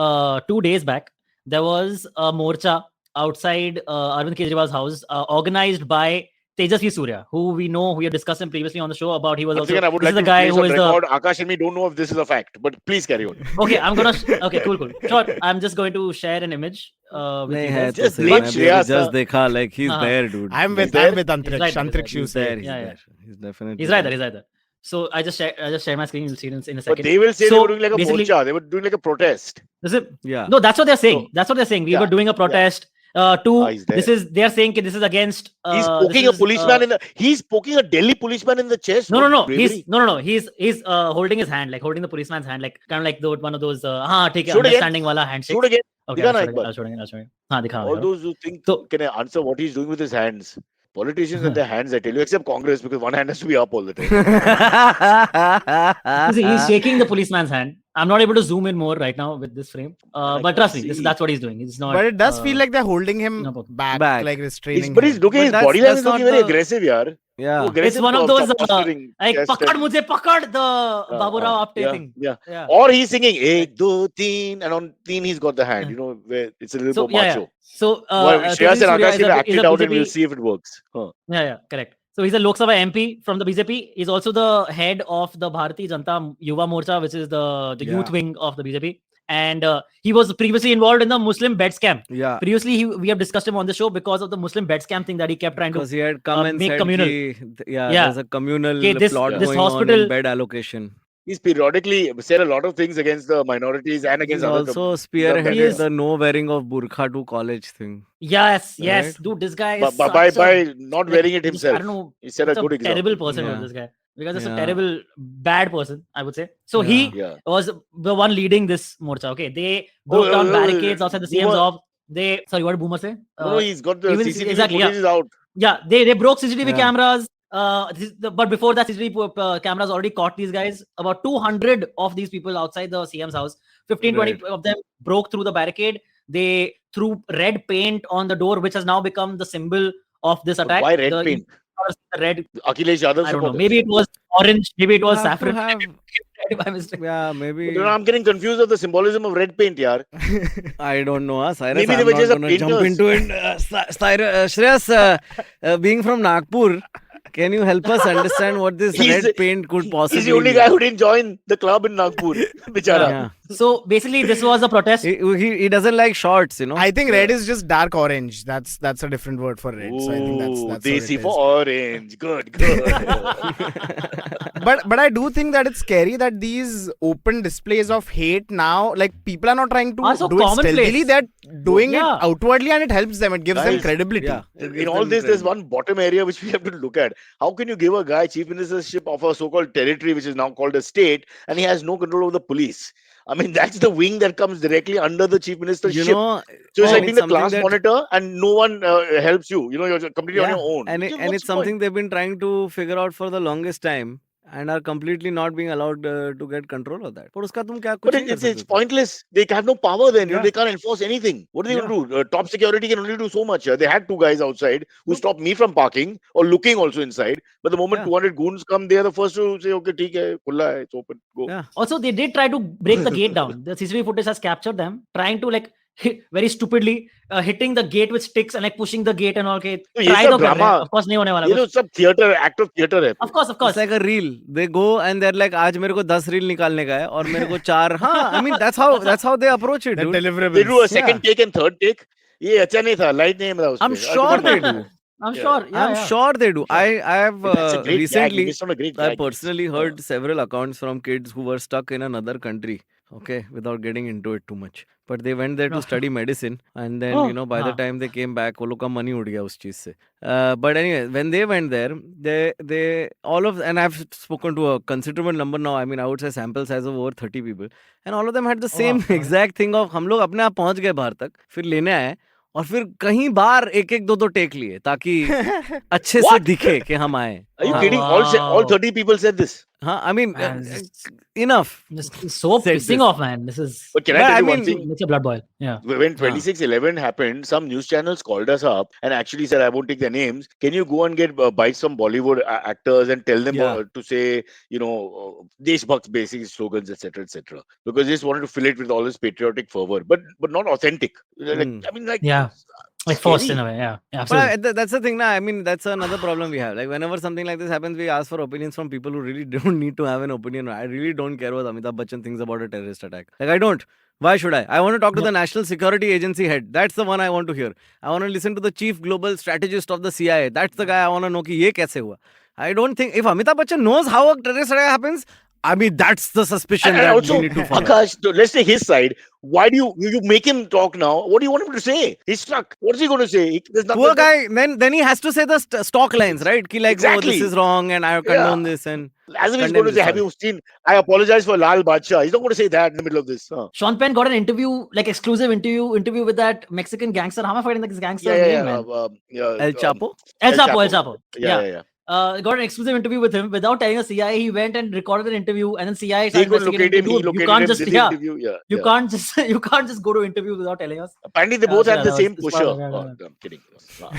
2 days back, there was a morcha outside Arvind Kejriwal's house organized by Tejasvi Surya, who we know, we have discussed him previously on the show about. He was Once also again, I would this like is the to guy place who on is record. Akash and me don't know if this is a fact, but please carry on. okay. I'm gonna okay, cool. Sure, I'm just going to share an image. With नहीं you है guys. तो Just सही blame मैं भी Shreyas, just देखा like he's हाँ. there, dude. I'm He's with there. Antariksh. right, Antariksh, he's you He's there. say. He's Yeah, there. He's definitely. He's right there. So I just share my screen. You'll see it in a But second. they will say they So, were doing like a basically- morcha. They were doing like a protest. Is it? Yeah. No, that's what they're saying. So- That's what they're saying. We Yeah, were doing a protest. he's there. They are saying this is against. He's this poking a is, policeman he's poking a Delhi policeman in the chest. No. What bravery. He's holding his hand, like holding the policeman's hand, like kind of like one of those take Shoot again. understanding wala handshake. Shoot again. Okay, Dikha I'll na show ek it, baar. I'll show it. हाँ, दिखा All those who think So- can I answer what he's doing with his hands. Politicians and their hands, I tell you, except Congress, because one hand has to be up all the time. See, he's shaking the policeman's hand. I'm not able to zoom in more right now with this frame. I But can't trust me, see. that's what he's doing. It's not. But it does feel like they're holding him no, back, Back. like restraining But he's him. looking, But his that's- body language is that's looking not very the- aggressive, yaar. Yeah. Oh, aggressive it's one of those posturing, like chest pakad and- mujhe pakad, the Babu Rao apte yeah, thing. yeah. Yeah. Or he's singing ek do teen, and on teen he's got the hand. You know, where it's a little So more macho. So Well, Shreyas and Surya Aakash is can a, act is it a out, and we'll BJP. see if it works. Huh. Yeah, correct. So he's a Lok Sabha MP from the BJP. He's also the head of the Bharatiya Janata Yuva Morcha, which is the youth Yeah. wing of the BJP. And he was previously involved in the Muslim bed scam. Yeah. Previously, we have discussed him on the show because of the Muslim bed scam thing that he kept trying Because to. he had come and make said, communal. yeah, Yeah. there's a communal Okay, this plot this going on hospital- in bed allocation. He's periodically said a lot of things against the minorities and He's against other also communities. spearheaded He is- the no wearing of burqa to college thing. Yes, Right? dude, this guy is But such by a, not like, wearing it just- himself, I don't know. he set a It's a good terrible example. person, Yeah. this guy. Because it's a Yeah. terrible, bad person, I would say. So he Yeah. was the one leading this morcha. Okay, they broke down barricades outside the CM's Boomer- office. Sorry, what did Boomer say? No, he's got the even- CCTV exactly, yeah. footage is out. Yeah, they broke CCTV Yeah. cameras. But before that, CCTV cameras already caught these guys. About 200 of these people outside the CM's house. 15, 20 of them broke through the barricade. They threw red paint on the door, which has now become the symbol of this But attack. why red The paint? red. Akhilesh Yadav I don't know. supporters. Maybe it was orange. Maybe it was You have to saffron. have- Red by mistake. Yeah, maybe. No, I'm getting confused of the symbolism of red paint, yaar. I don't know, Cyrus. Maybe they I'm were not just gonna jump painters. into it. Shreyas, being from Nagpur, can you help us understand what this He's- red paint could possibly He's the only be? guy who didn't join the club in Nagpur. Bichara. Yeah. So basically, this was a protest. He doesn't like shorts, you know. I think red is just dark orange. That's a different word for red. So I think that's Ooh, what Desi it for is. orange. Good, good. But I do think that it's scary that these open displays of hate now, like people are not trying to Are so do it commonplace. stealthily. They're doing Yeah. it outwardly, and it helps them. It gives them Guys, credibility. Yeah. In all this, there's one bottom area which we have to look at. How can you give a guy chief ministership of a so-called territory, which is now called a state, and he has no control over the police? I mean, that's the wing that comes directly under the chief ministership. You know, So it's and like being the something class that- monitor, and no one helps you. You know, you're completely on Yeah, your own. and Which is and what's it's the point? something they've been trying to figure out for the longest time and are completely not being allowed to get control of that. पर उसका तुम क्या But कुछ नहीं कर it's सकते थे। pointless. They have no power then. You know, Yeah. they can't enforce anything. What are they going to do? Top security can only do so much. They had two guys outside who stopped me from parking or looking also inside. But the moment Yeah. 200 goons come, they are the first to say, okay, theek hai, khulla hai, it's open, go. Yeah. Also, they did try to break the gate down. The CCTV footage has captured them trying to very stupidly hitting the gate with sticks and pushing the gate and all. Okay, तो ये try सब तो कर रहे हैं. drama- Of course नहीं होने वाला ये कुछ. तो सब theater, act of theater है. Of course. It's like a reel. They go and they're like, आज मेरे को 10 reel निकालने का है और मेरे को 4. हाँ, I mean that's how they approach it, The dude. deliverables. They do a second take and third take. ये अच्छा नहीं था, light नहीं था उसमें. I'm sure they do. I'm Yeah. sure. Yeah, I'm yeah. sure they do. I have That's a great gag. recently. You missed on a great I gag. personally heard several accounts from kids who were stuck in another country. Okay, without getting into it too much, but they went there to study medicine, and then by the time they came back, वो लोग का money उड़ गया उस चीज से. But anyway, when they went there, they all of, and I've spoken to a considerable number now. I mean, I would say sample size of over 30 people, and all of them had the same wow. exact thing of हम लोग अपने आप पहुंच गए बाहर तक, फिर लेने आए और फिर कहीं बार एक एक दो टेक लिए ताकि अच्छे से दिखे कि हम आए. Are you Oh, kidding? All wow. 30 people said this. हाँ, I mean, Man, this- enough. This is so Said pissing this. off, man. This is But can But I tell I you one mean- thing? makes your blood boil. Yeah. When 2611 happened, some news channels called us up and actually said, I won't take their names. Can you go and get bites from Bollywood actors and tell them Yeah. to say, Deshbhakt basic slogans, etc., etc. Because they just wanted to fill it with all this patriotic fervor, but not authentic. Hmm. Yeah. Like forced in scary. a way. Yeah. But Absolutely. that's the thing now. I mean, that's another problem we have. Like, whenever something like this happens, we ask for opinions from people who really don't need to have an opinion. I really don't care what Amitabh Bachchan thinks about a terrorist attack. Like, I don't. Why should I? I want to talk to the National Security Agency head. That's the one I want to hear. I want to listen to the chief global strategist of the CIA. That's the guy I want to know कि ये कैसे हुआ. I don't think if Amitabh Bachchan knows how a terrorist attack happens, I mean, that's the suspicion And that also, we need to follow. Aakash, let's take his side. Why do you make him talk now? What do you want him to say? He's stuck. What is he going to say? There's nothing. Poor guy, then he has to say the stock lines, right? Ki like, oh, Exactly. this is wrong and I condone this and... As if he's condemn going to this, say, have sorry. you seen? I apologize for Lal Badshah. He's not going to say that in the middle of this. Huh? Sean Penn got an interview, exclusive interview with that Mexican gangster. How am I forgetting this gangster's Yeah, name, yeah, man? yeah. El Chapo? El Chapo. Yeah. got an exclusive interview with him without telling the CIA. He went and recorded an interview, and then CIA They started could investigating. locate him. He Dude, you located can't him. just Did the interview. Yeah. you yeah. can't just you can't just go to interview without telling us. Apparently, they both had the That same was pusher. smart. Oh, I'm kidding. Nah.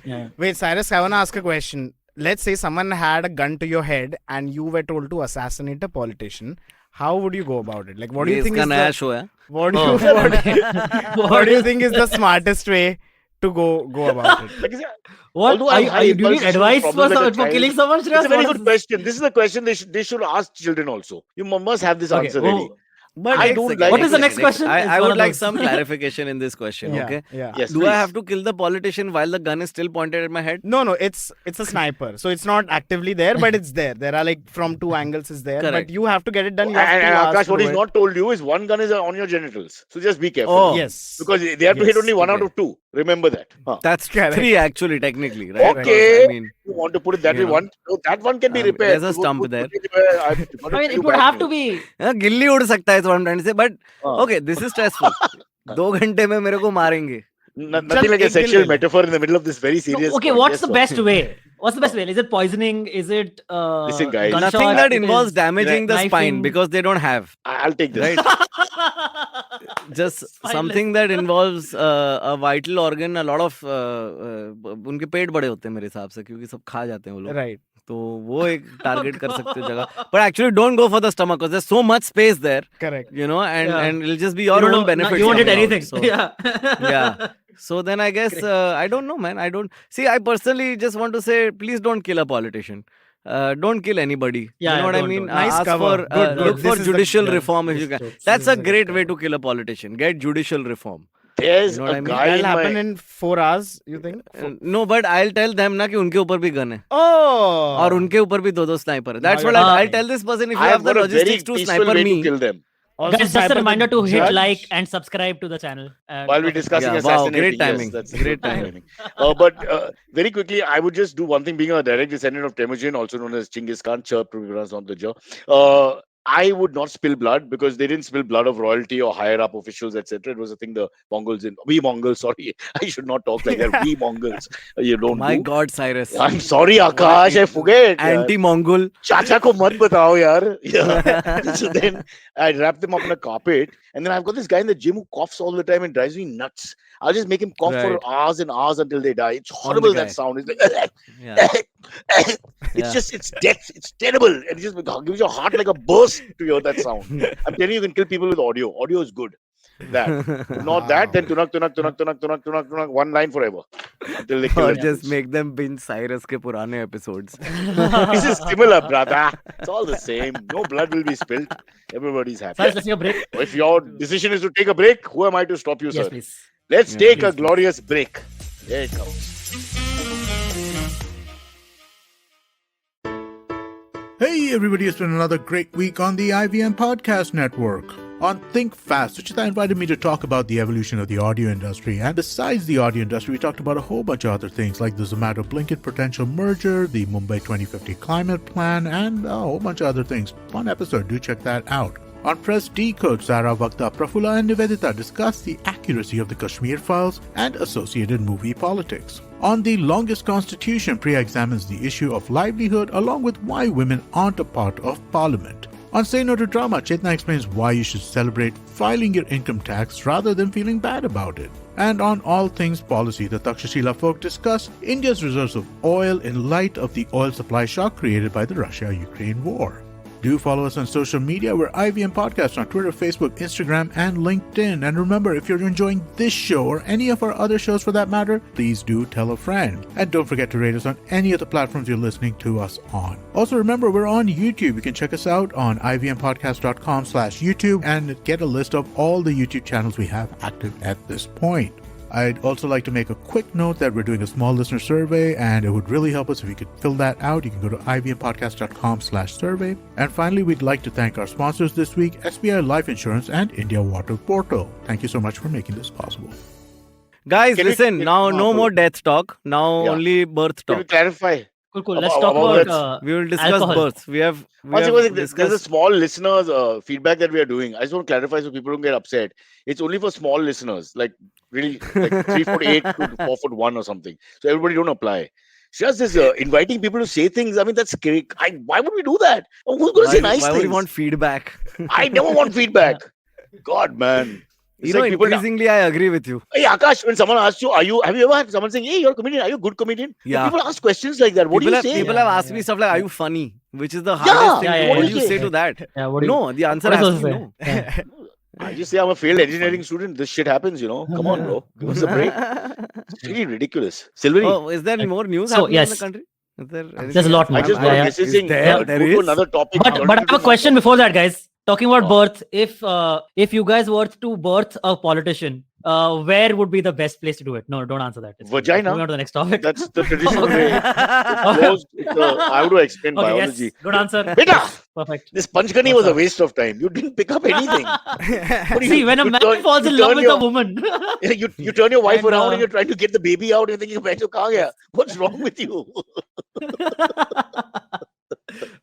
Yeah. Wait, Cyrus, I want to ask a question. Let's say someone had a gun to your head and you were told to assassinate a politician. How would you go about it? Like, what do you think इसका is नया the, show है. what do Oh. you, what do you think is the smartest way to go about it? Like I said, What? although I have high Do you need impulse advice for, problems like a for child, killing someone, it's Shreyas? a very What good is question. This is a question they should ask children also. You must have this Okay, answer oh, ready. But I एक don't second, like What एक is the second, next एक question? second. It's I one would of like those. some clarification in this question. Yeah, Okay. yeah. Yes, Do I please. have to kill the politician while the gun is still pointed at my head? No, it's a sniper, so it's not actively there, but it's there. There are like from two angles is there, Correct. but you have to get it done. You have And 2 hours Akash, to what do he's it. not told you is one gun is on your genitals. So just be careful. Oh. Yes, Because they have to hit Yes, only one out okay. of two. Remember that. Huh. That's Correct. 3 actually, technically, right? Okay. Because, I mean, You want to put it that You way? know. One, no, that one can be repaired. there's a stump there. I mean, it would have to be. गिल्ली उड़ सकता है, is what I'm trying to say. But हाँ. okay, this is stressful. 2 घंटे में मेरे को मारेंगे. Nothing like a एक दिन sexual ले ले. metaphor in the middle of this very No, serious. okay, point. what's Yes, the sir. best way? What's the best way? Is it poisoning? Is it Listen, guys. gunshot? Nothing that It involves is damaging the knifing. spine because they don't have. I'll take this. Right? Just Spineless. something that involves a vital organ. A lot of उनके पेट बड़े होते हैं मेरे हिसाब से, क्योंकि सब खा जाते हैं वो लोग. right. तो वो एक टारगेट कर सकते हो जगह. But actually don't go for the stomach because there's so much space there, Correct. you know, and Yeah. and it'll just be You your don't own know- benefit. You won't hit coming out. anything. So, Yeah. yeah. So then I guess I don't know, man. I don't see. I personally just want to say, please don't kill a politician. Don't kill anybody. Yeah, You know what I don't, mean? don't. Nice Ask cover. for Good, good. look This for is the- judicial yeah, reform if this you can. jokes. That's This a is a great good way cover. to kill a politician. Get judicial reform. There's You know what a I mean? guy That'll in happen my. in 4 hours, you think? No, but I'll tell them na कि उनके ऊपर भी gun है Oh. और उनके ऊपर भी 2 sniper है. That's Now what you're I'll talking. tell this person if you I have have the got a very logistics to peaceful sniper way to me. kill them. Also, Guys, just sniper a the reminder to hit judge. like and subscribe to the channel. While we're discussing Yeah, wow, assassinating, great timing. Yes, that's Great good timing. But very quickly, I would just do one thing. Being a direct descendant of Temujin, also known as Genghis Khan, chirp to be pronounced on the jaw. I would not spill blood because they didn't spill blood of royalty or higher up officials, etc. It was a thing we Mongols, sorry, I should not talk like that. We Mongols, you don't My do. God, Cyrus. I'm sorry, Aakash, I forget. yaar. Anti-Mongol. Chacha ko mat batao, yaar. Yeah. So then I wrap them up in a carpet, and then I've got this guy in the gym who coughs all the time and drives me nuts. I'll just make him cough Right. for hours and hours until they die. It's horrible, guy. that sound. It's like, Yeah. it's Yeah. just, it's death. It's terrible. And it just gives your heart like a burst to hear that sound. I'm telling you, you can kill people with audio. Audio is good. That. Not that, then tunak, tunak, tunak, tunak, tunak, tunak, tunak, one line forever. Until they kill Or themselves. just make them binge Cyrus के पुराने episodes. This is similar, brother. It's all the same. No blood will be spilled. Everybody's happy. Cyrus, let's take a break. If your decision is to take a break, who am I to stop you, Yes, sir? please. Let's Yeah, take a glorious break. Here it comes. Hey everybody, it's been another great week on the IVM Podcast Network. On Think Fast, Suchita invited me to talk about the evolution of the audio industry. And besides the audio industry, we talked about a whole bunch of other things like the Zomato-Blinkit potential merger, the Mumbai 2050 climate plan, and a whole bunch of other things. Fun episode, do check that out. On Press Decode, Sara Vakta, Prafula and Nivedita discussed the accuracy of the Kashmir files and associated movie politics. On The Longest Constitution, Priya examines the issue of livelihood along with why women aren't a part of parliament. On Say No to Drama, Chetna explains why you should celebrate filing your income tax rather than feeling bad about it. And on All Things Policy, the Takshashila folk discuss India's reserves of oil in light of the oil supply shock created by the Russia-Ukraine war. Do follow us on social media. We're IVM Podcast on Twitter, Facebook, Instagram, and LinkedIn. And remember, if you're enjoying this show or any of our other shows for that matter, please do tell a friend. And don't forget to rate us on any of the platforms you're listening to us on. Also, remember, we're on YouTube. You can check us out on ivmpodcast.com/YouTube and get a list of all the YouTube channels we have active at this point. I'd also like to make a quick note that we're doing a small listener survey, and it would really help us if you could fill that out. You can go to ivmpodcast.com/survey. And finally, we'd like to thank our sponsors this week, SBI Life Insurance and India Water Portal. Thank you so much for making this possible. Guys, Can we- listen, now no more death talk. Now Yeah. only birth Can we talk. clarify? Cool. Let's About- talk about about births. We will discuss alcohol. births. We have There's a discussed. small listeners feedback that we are doing. I just want to clarify so people don't get upset. It's only for small listeners, like really like 3'8" to 4'1" or something. So everybody don't apply. Shreyas, this inviting people to say things. I mean, that's scary. Why would we do that? Oh, who's going to say nice Why things? would you want feedback? I never want feedback. God, man. It's You know, like people. increasingly, I agree with you. Hey, Aakash, when someone asks you, have you ever had someone saying, hey, you're a comedian, are you a good comedian? Yeah. People ask questions like that. What do you say? People have asked me stuff like, are you funny? Which is the Yeah. hardest thing. Yeah, What yeah, do you yeah. say to that? Yeah, what do you- No, the answer what has is to be also no. say? I just say I'm a failed engineering student. This shit happens, Come on, bro. Give us a break. It's really ridiculous. Silvery, Oh, is there more news So, happening in the yes. country? Is there There's a lot I more. just got Yeah, a yeah. messaging. There Go to is. another topic. But I have a question before that, guys. Talking about birth, if you guys were to birth a politician, where would be the best place to do it? No, don't answer that. It's Vagina? Moving on to the next topic. That's the traditional way. It's Okay. closed. I have to explain Okay, biology. yes, good answer. Beta! Yes, perfect. This Panchgani was a waste of time. You didn't pick up anything. See, when a man falls in love with a woman, You turn your wife And, around and you're trying to get the baby out and you're thinking, "Bhai, to kahan gaya? What's wrong with you?"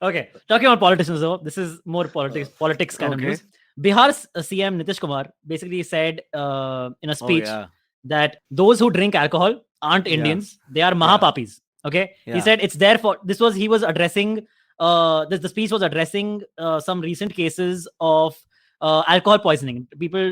okay, talking about politicians though, this is more politics kind of Okay. news. Bihar's CM Nitish Kumar basically said in a speech yeah. that those who drink alcohol aren't Yeah. Indians; they are Mahapapis. Okay, Yeah. he said it's there for he was addressing the speech was addressing some recent cases of alcohol poisoning. People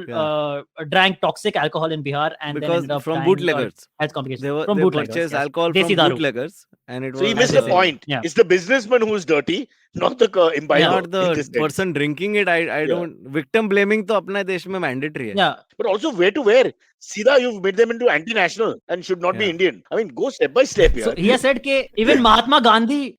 drank toxic alcohol in Bihar and then Because ended up from dying bootleggers. or health complications. They from bootleggers, purchased yes. alcohol Desi from daru. bootleggers, and it So he was missed the Desi. point. Yeah. It's the businessman who's dirty, not the imbiber. Yeah. not in the this sense. person drinking it. I don't. Victim blaming to अपने देश में mandatory है. Yeah, But also, where to where? Sida, you've made them into anti-national and should not be Yeah. Indian. I mean, go step by step here. so he has said that even Mahatma Gandhi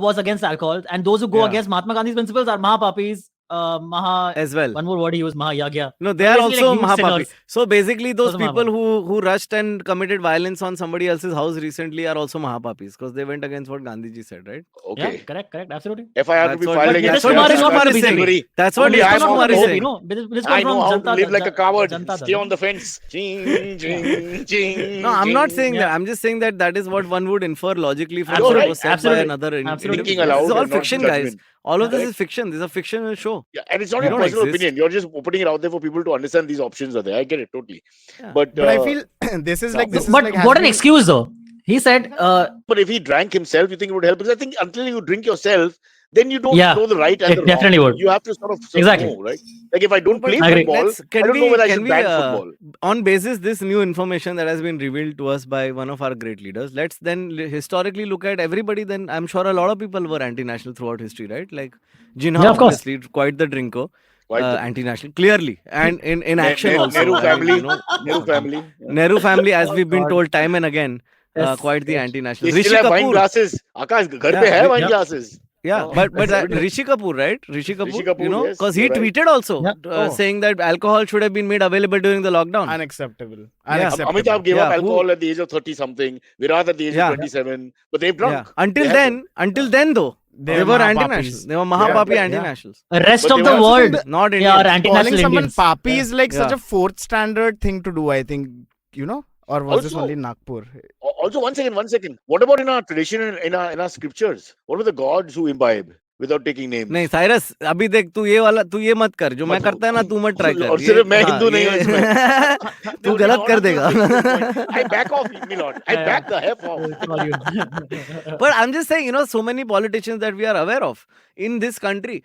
was against alcohol, and those who go Yeah. against Mahatma Gandhi's principles are Mahapapis. As well. One more word he used, Mahayagya. No, they So are basically, also like, huge Mahapapi. sinners. So basically, those Those are people who rushed and committed violence on somebody else's house recently are also Mahapapis because they went against what Gandhiji said, right? Yeah, Okay. correct, absolutely. FIR to be That's what- filed but against Nitish Kumar Shreyas is not Kumar from BJP. Silvery. That's what Only Nitish I am Kumar on is board. saying. I know how to live like a coward. Janta Stay on the fence. Ching, ching, ching, No, I'm not ching. saying Yeah. that. I'm just saying that is what one would infer logically from Absolutely. what was said by Absolutely. another Absolutely. Thinking individual. This aloud is all and not fiction, guys. judgment. All of this Correct. is fiction. This is a fictional show. Yeah, and it's not We your don't personal exist. opinion. You're just putting it out there for people to understand these options are there. I get it totally. Yeah. But But I feel this is like But has what an been- excuse though. He said, but if he drank himself, you think it would help? Because I think until you drink yourself, then you don't Yeah, know the right and it the definitely wrong. would. You have to sort of Exactly. know, right? Like if I don't play I agree. football, I don't know whether I should ban football. On basis this new information that has been revealed to us by one of our great leaders, let's then historically look at everybody. Then I'm sure a lot of people were anti-national throughout history, right? Like Jinnah, Yeah, of course. obviously, quite the drinker. Quite the- Anti-national, clearly, and in action also. Nehru I mean, family. you know, Nehru family. Nehru family, as we've been God. told time and again, Yes. quite the They anti-national. still Rishi have wine Kapoor, glasses. Akash, ghar Yeah, pe hai wine yeah. glasses. yeah, Oh, but that's good. Rishi Kapoor, right? Rishi Kapoor, Kapoor, you know, yes, because he you're right. tweeted also Yeah. saying that alcohol should have been made available during the lockdown. unacceptable. Yeah. Unacceptable. Amitabh gave up Yeah, who- alcohol at the age of 30 something. Virat at the age Yeah. of 27. But they've drunk. Yeah. Until They have then, though, they were Mahapapis. anti-nationals. They were Mahapapi Yeah. anti-nationals. The rest But of they the were also world, Not they Indians. are Calling anti-national someone Indians. papi is like such Yeah. a fourth standard thing to do, I think, or was this Also- only in Nagpur? Also, one second. What about in our tradition, in our scriptures? What were the gods who imbibe without taking names? नहीं Cyrus अभी देख तू ये मत कर जो मैं मत- करता है ना तू मत ट्राई कर और सिर्फ मैं हिंदू नहीं हूँ इसमें। तू No, गलत no, कर no, देगा no, no. I back off, Milord. I back the F off. But I'm just saying, so many politicians that we are aware of in this country,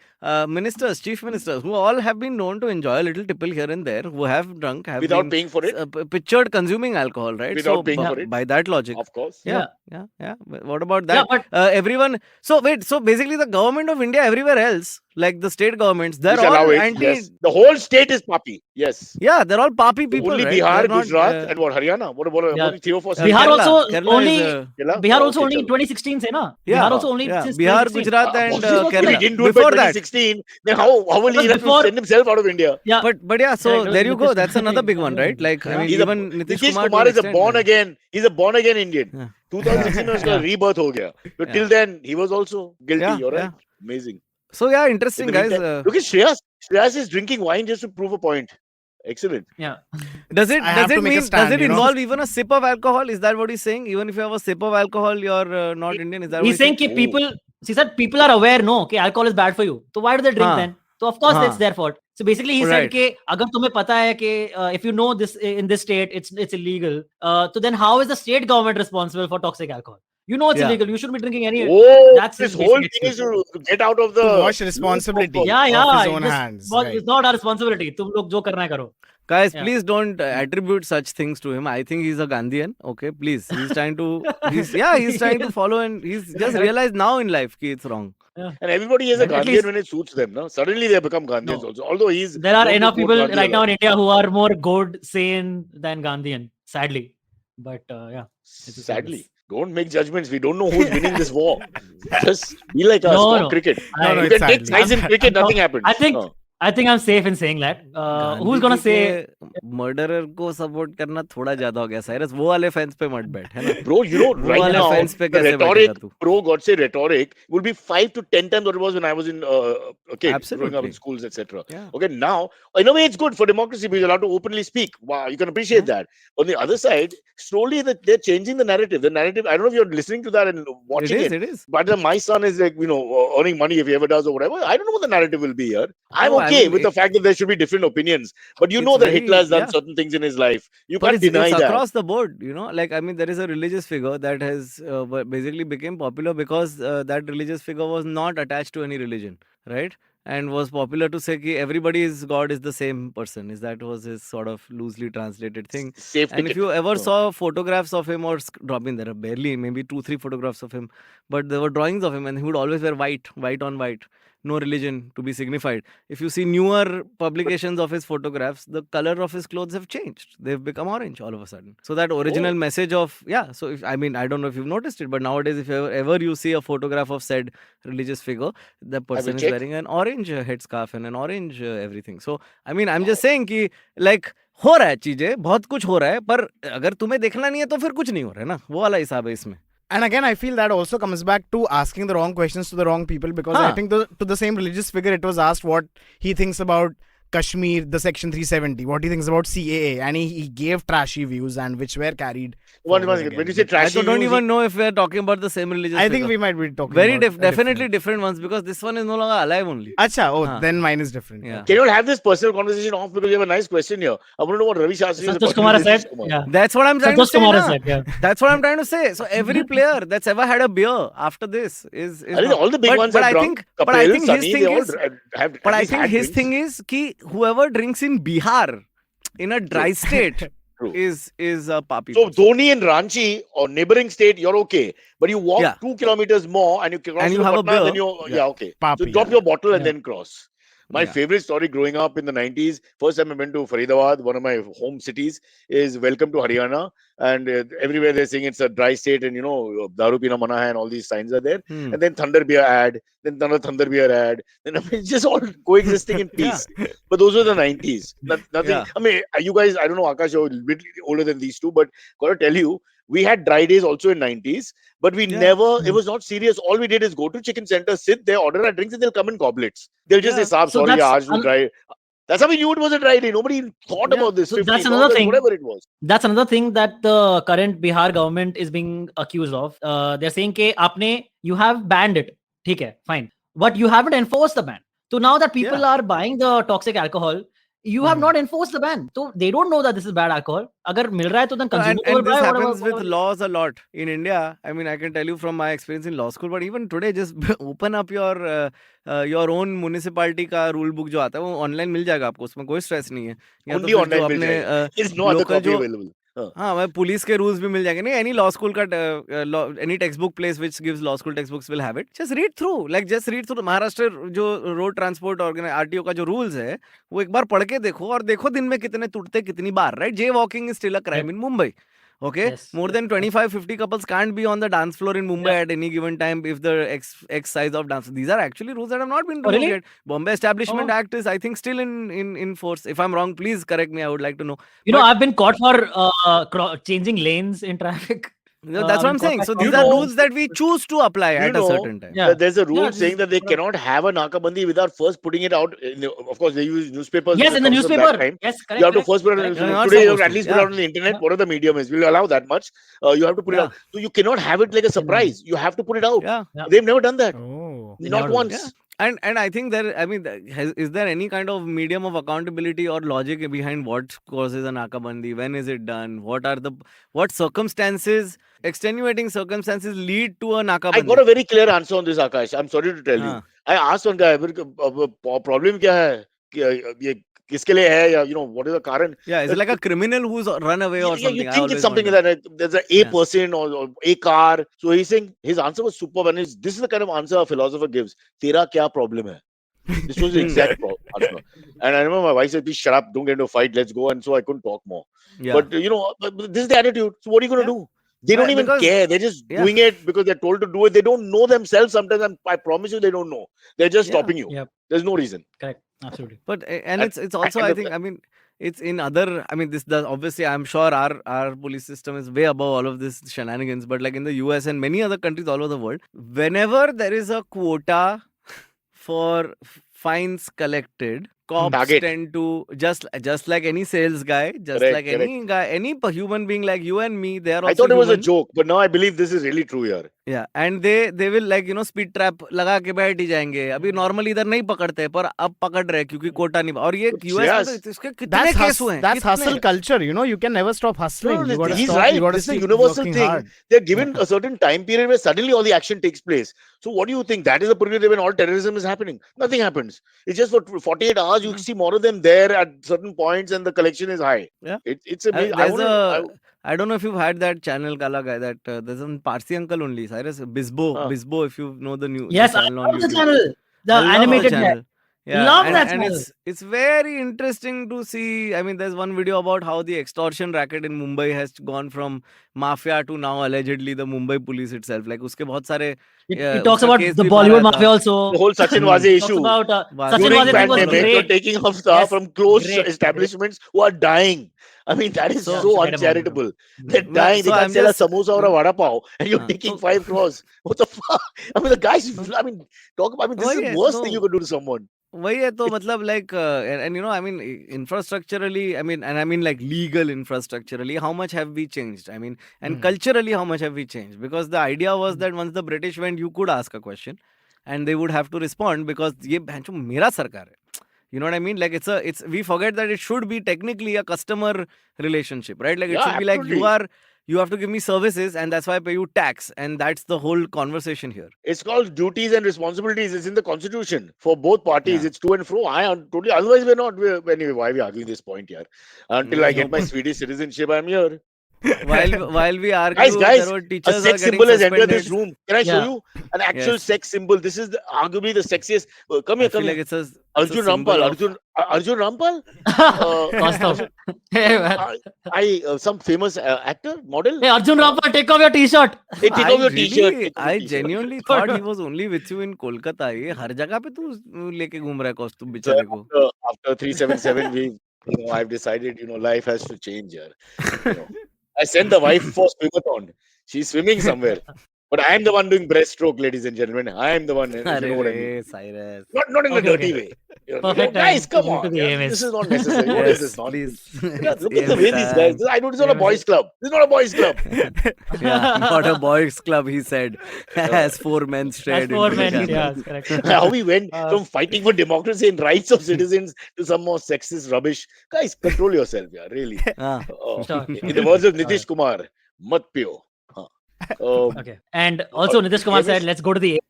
ministers, chief ministers, who all have been known to enjoy a little tipple here and there, who have drunk, have Without been paying for it, pictured consuming alcohol, right? Without so paying for it. by that logic, of course. yeah. But what about Yeah, that? but Everyone. So wait. So basically, the government of India, everywhere else, like the state governments, they're Which all allow it. anti. Yes. The whole state is papi. Yes. Yeah, they're all papi people. Only right? Bihar, They're not, Gujarat, and what Haryana? What Yeah. only 3 or 4 Bihar states? also Kerala only- is, Kerala? Bihar Oh, also okay, only in chalo. 2016 say na. Yeah. Bihar also only yeah. since Bihar, 2016. Gujarat, and If he Kerala. didn't do it Before by that, 2016, then how will he Because have to before- send himself out of India? Yeah, but yeah, so Correct. there you go. Nitish- That's another big one, right? Like I mean, He's even Nitish Kumar, Kumar to is a an born extent, again. He's a born again Indian. Yeah. 2016 was Yeah. a rebirth ho gaya. But Yeah. till then, he was also guilty. Yeah, You're right. yeah. Amazing. So yeah, In interesting, the guys. meantime- Look at Shreyas. Shreyas is drinking wine just to prove a point. Excellent. yeah. Does it I have to make a mean stand, does it you know? involve even a sip of alcohol? Is that what he's saying? Even if you have a sip of alcohol, you're not Indian. Is that what He's saying saying? कि people, he said people are aware, no, कि alcohol is bad for you. So why do they drink हाँ. then? So of course हाँ. it's their fault. So basically, he Right. said कि अगर तुम्हें पता है कि if you know this in this state it's illegal, so then how is the state government responsible for toxic alcohol? You know it's Yeah. illegal. You shouldn't be drinking any. Oh, That's this his whole basic thing is excuse. to get out of the To wash loop responsibility. of- Yeah, Of his yeah. own It just hands, was- right. It's not our responsibility. तुम लोग जो करना है करो. Guys, Yeah. please don't attribute such things to him. I think he's a Gandhian. Okay, please. He's trying to. He's trying to follow, and he's just realized now in life कि it's wrong. And everybody is a But at Gandhian least- when it suits them. No? Suddenly they become Gandhians No. also. Although he's There are known to enough quote people Gandhi a right now lot. in India who are more good, sane than Gandhian, sadly. But yeah, it's just like Sadly, this. don't make judgments. We don't know who's winning this war. Just be like us. No, Talk no. cricket. No, no, You it's can take sadly. sides in cricket, nothing happens. I think I'm safe in saying that. Who's gonna say? Murderer को support करना थोड़ा ज्यादा हो गया Cyrus. वो वाले fence पे मत बैठ, है ना? Bro, you know, वो right वाले now, fence पे the कैसे rhetoric, बैठेगा तू? pro God say rhetoric, will be 5 to 10 times what it was when I was in a kid, growing up Absolutely. in schools, etc. Yeah. Okay, now, in a way, it's good for democracy because you're allowed to openly speak. Wow, you can appreciate that. On the other side, slowly they're changing the narrative. The narrative, I don't know if you're listening to that and watching it. It is. But my son is like, earning money if he ever does or whatever. I don't know what the narrative will be here. I'm No, I okay mean, with the fact that there should be different opinions. But you it's know that very- Hitler has done yeah. certain things in his life. You But can't it's deny that. across the board, like, I mean, there is a religious figure that has basically became popular because that religious figure was not attached to any religion, right? And was popular to say that everybody's God is the same person. That was his sort of loosely translated thing. Safe And if ticket. you ever Oh. saw photographs of him or dropping, there are barely maybe 2-3 photographs of him, but there were drawings of him, and he would always wear white on white. No religion to be signified. If you see newer publications of his photographs, the color of his clothes have changed. They've become orange all of a sudden. So that original message of, so if, I mean, I don't know if you've noticed it, but nowadays if ever you see a photograph of said religious figure, the person is check. wearing an orange headscarf and an orange everything. So, I mean, I'm just saying कि like हो रहा है चीजें, बहुत कुछ हो रहा है, पर अगर तुम्हें देखना नहीं है तो फिर कुछ नहीं हो रहा है ना, वो वाला हिसाब है इसमें. And again, I feel that also comes back to asking the wrong questions to the wrong people, because I think to the same religious figure, it was asked what he thinks about Kashmir, the Section 370, what he thinks about CAA, and he gave trashy views and which were carried. One forward second. again. When you say I trashy don't views, even know if we're talking about the same religious I figure. think we might be talking Very about definitely different ones, because this one is no longer alive only. Acha, then mine is different. Yeah. can you have this personal conversation off because you have a nice question here? I want to know what Ravi Shastri is. Santosh Kumar said. Yeah. That's what I'm trying to Santosh say. Kumar na. said. Yeah. That's what I'm trying to say. So every player that's ever had a beer after this is I think not- all the big ones but are I drunk. think, but I Kapil, think Sunny, his they thing all is, have but at I least think had his drinks. thing is कि whoever drinks in Bihar in a dry state True. is a papi. So person. Dhoni in Ranchi or neighboring state, you're okay. But you walk Yeah. 2 kilometers more and you cross And to you have a Patna, then beer. you're okay. So Papi, drop yeah. your bottle and Yeah. then cross. My Yeah. favorite story growing up in the 90s, first time I went to Faridabad, one of my home cities, is welcome to Haryana. And everywhere they're saying it's a dry state and, Daru Pina Mana hai and all these signs are there. And then Thunder Beer ad, then another Thunder Beer ad. Then it's just all coexisting in peace. But those were the 90s. Nothing. Yeah. I mean, you guys, I don't know, Aakash, you're a bit older than these two, but got to tell you, we had dry days also in 90s, but we never, it was not serious. All we did is go to chicken center, sit there, order our drinks, and they'll come in goblets. They'll just say, Saab, So sorry, that's aaj too dry. That's how we knew it was a dry day. Nobody thought Yeah. about this. So 50, that's another August, thing. whatever it was. That's another thing that the current Bihar government is being accused of. They're saying कि you have banned it. ठीक है, fine. But you haven't enforced the ban. So now that people are buying the toxic alcohol, you have not enforced the ban. So they don't know that this is bad alcohol. अगर मिल रहा है तो then No, consumer and will this buy happens whatever. with laws a lot in India. I mean, I can tell you from my experience in law school, but even today, just open up your own municipality का rule book जो आता है, वो online मिल जाएगा आपको, उसमें कोई stress नहीं है. या तो Only फिर online जो मिल अपने जाएगा. There's no other local copy जो available. हाँ, मैं पुलिस के रूल्स भी मिल जाएंगे. नहीं, any law school का any textbook place which gives law school textbooks will have it. Just read through. Just read through. Maharashtra जो रोड ट्रांसपोर्ट RTO का जो रूल्स है, वो एक बार पढ़ के देखो और देखो दिन में कितने टूटते कितनी बार. Right? Jay walking is still a crime in Mumbai. Okay, Yes, more than 25-50 couples can't be on the dance floor in Mumbai at any given time if the X size of dance. These are actually rules that have not been removed really? yet. Bombay Establishment Act is, I think, still in force. If I'm wrong, please correct me. I would like to know. I've been caught for changing lanes in traffic. That's what I'm saying. So these You are know- rules that we choose to apply You at a know, certain time. Yeah. There's a rule Yeah, this saying is that they what I- cannot have a Nakabandi without first putting it out. Of course, they use newspapers. Yes, when in it the comes from that newspaper. time. Yes, correct. You have to correct, first put it correct. on. You're not Today, you have supposed at to. least put it out on the internet. Yeah. Whatever the medium is, we'll allow that much. You have to put it Yeah. out. So you cannot have it like a surprise. You have to put it out. Yeah. Yeah. They've never done that. Oh. They Not never do. once. Yeah. And I think is there any kind of medium of accountability or logic behind what causes an Akabandi? When is it done? What circumstances, extenuating circumstances lead to an I got Akabandi? a very clear answer on this, Akash. I'm sorry to tell you. I asked one guy, problem क्या है? ये किसके लिए है? या, what is the current? Yeah, is it like a criminal who's run away or Yeah, you something? I think it's always something wonder. like that. There's a Yeah. person or a car. So he's saying his answer was superb, and this is the kind of answer a philosopher gives. Tera kya problem hai? This was the exact answer. And I remember my wife said, "Please shut up, don't get into a fight, let's go." And so I couldn't talk more. Yeah. But this is the attitude. So what are you going to do? They don't even Because- care. They're just doing it because they're told to do it. They don't know themselves sometimes, and I promise you, they don't know. They're just stopping you. Yep. There's no reason. Correct. Absolutely. But it's also, I think, it's in other, obviously I'm sure our police system is way above all of this shenanigans, but like in the US and many other countries all over the world, whenever there is a quota for fines collected, cops Target. tend to just like any sales guy, just Correct, like any guy, any human being like you and me, they are also I thought it was a human. joke, but now I believe this is really true here. Yeah, and they will like speed trap लगा के बैठ ही जाएंगे. अभी normally इधर नहीं पकड़ते पर अब पकड़ रहे क्योंकि कोटा नहीं. और ये US में तो इसके कितने केस हुए हैं? That's कितने? hustle culture, you can never stop hustling. You gotta He's stop, right. you gotta This is a keep universal working thing. hard. They're given a certain time period where suddenly all the action takes place. So what do you think? That is the period when all terrorism is happening. Nothing happens. It's just for 48 hours you see more of them there at certain points and the collection is high. Yeah. It's amazing. I don't know if you've had that channel Kala guy that there's some Parsi uncle only, Cyrus Bisbo, if you know the new Yes, the I channel on love the YouTube. channel. The I love the animated channel. Yeah, Love and, that and channel. it's very interesting to see. There's one video about how the extortion racket in Mumbai has gone from mafia to now allegedly the Mumbai police itself. Like uske bahut sare It talks उसका about case the भी Bollywood मारा था. mafia also. The whole Sachin Waze Talks issue. about Waze. Sachin During Waze thing was pandemic, you're great. taking off staff Yes, from closed great. establishments who are dying. That is So- so forget about it. uncharitable. They're Yeah, dying. so They can't I'm sell a just- samosa or a vada pav, and you're Huh. taking 5 crores. What the fuck? The guys. Talk about. This is the worst thing you could do to someone. वही है तो मतलब like infrastructurally like legal infrastructurally how much have we changed and culturally how much have we changed because the idea was that once the British went you could ask a question and they would have to respond because ये भैंचो मेरा सरकार है. You know what I mean? Like it's we forget that it should be technically a customer relationship, right? Like it Yeah, should be like absolutely. you have to give me services and that's why I pay you tax and that's the whole conversation here. It's called duties and responsibilities. It's in the constitution for both parties. Yeah. It's to and fro. I am totally. Otherwise, anyway, why are we arguing this point here? Until I get my Swedish citizenship, I'm here. While we argue, Guys, there were a teachers sex are getting symbol has entered this suspended. room. Can I show Yeah. you an actual Yes. sex symbol? This is arguably the sexiest. Come I here, feel come like here. it's a Arjun symbol Rampal. of- Arjun Rampal. Kaustubh. Hey, man. Some famous actor, model. Hey, Arjun Rampal, take off your t-shirt. Hey, take off your t-shirt. Take off your I t-shirt. genuinely thought he was only with you in Kolkata. ये हर जगह पे तू लेके घूम रहा है कौस्तुभ बेचारे को. After 377, I've decided, life has to change here. I sent the wife for swimathon. She's swimming somewhere. But I am the one doing breaststroke, ladies and gentlemen. I am the one. If you know what I mean. Cyrus. Not in a Okay, dirty okay. way. Perfect Guys, time come to move on. to the AMS. This is not necessary. What is this nonsense? Please. Yeah, look at the way these guys. I know this is not a boys' club. This is not a boys' club. Yeah, not a boys' club, he said. As 4 men straight. That's 4 into the men. channel. Yeah, correct. How we went from fighting for democracy and rights of citizens to some more sexist rubbish. Guys, control yourself, yeah, really. Ah. Sure. In the words of Nitish Kumar, mat pio. Okay. And also Nitish Kumar AMS? said, let's go to the AMS.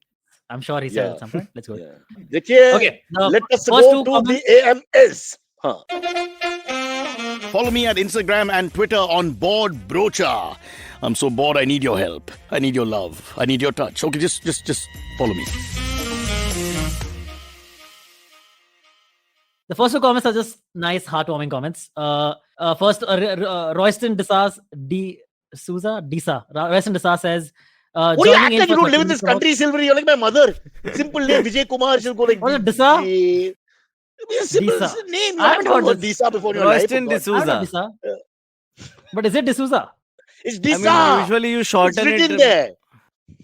I'm sure he said Yeah. at some point. Let's go. Yeah. देखिए, Okay. The let us first go two to comments- the AMS. Follow me at Instagram and Twitter on Bored Brocha. I'm so bored. I need your help. I need your love. I need your touch. Okay, just follow me. The first two comments are just nice, heartwarming comments. First, Royston Desas Royston Desas says, What do you act joining in like you for don't live in 13 this crores- country, Silvery? You're like my mother. Simple name, Vijay Kumar. She'll go like Was it Disa? Vijay. It's a simple Disa. name. You I haven't haven't heard heard Disa before in your life. Royston for God's sake. I don't know D'Souza. Disa. But is it D'Souza? It's I Disa. mean, usually you It's shorten written it. there.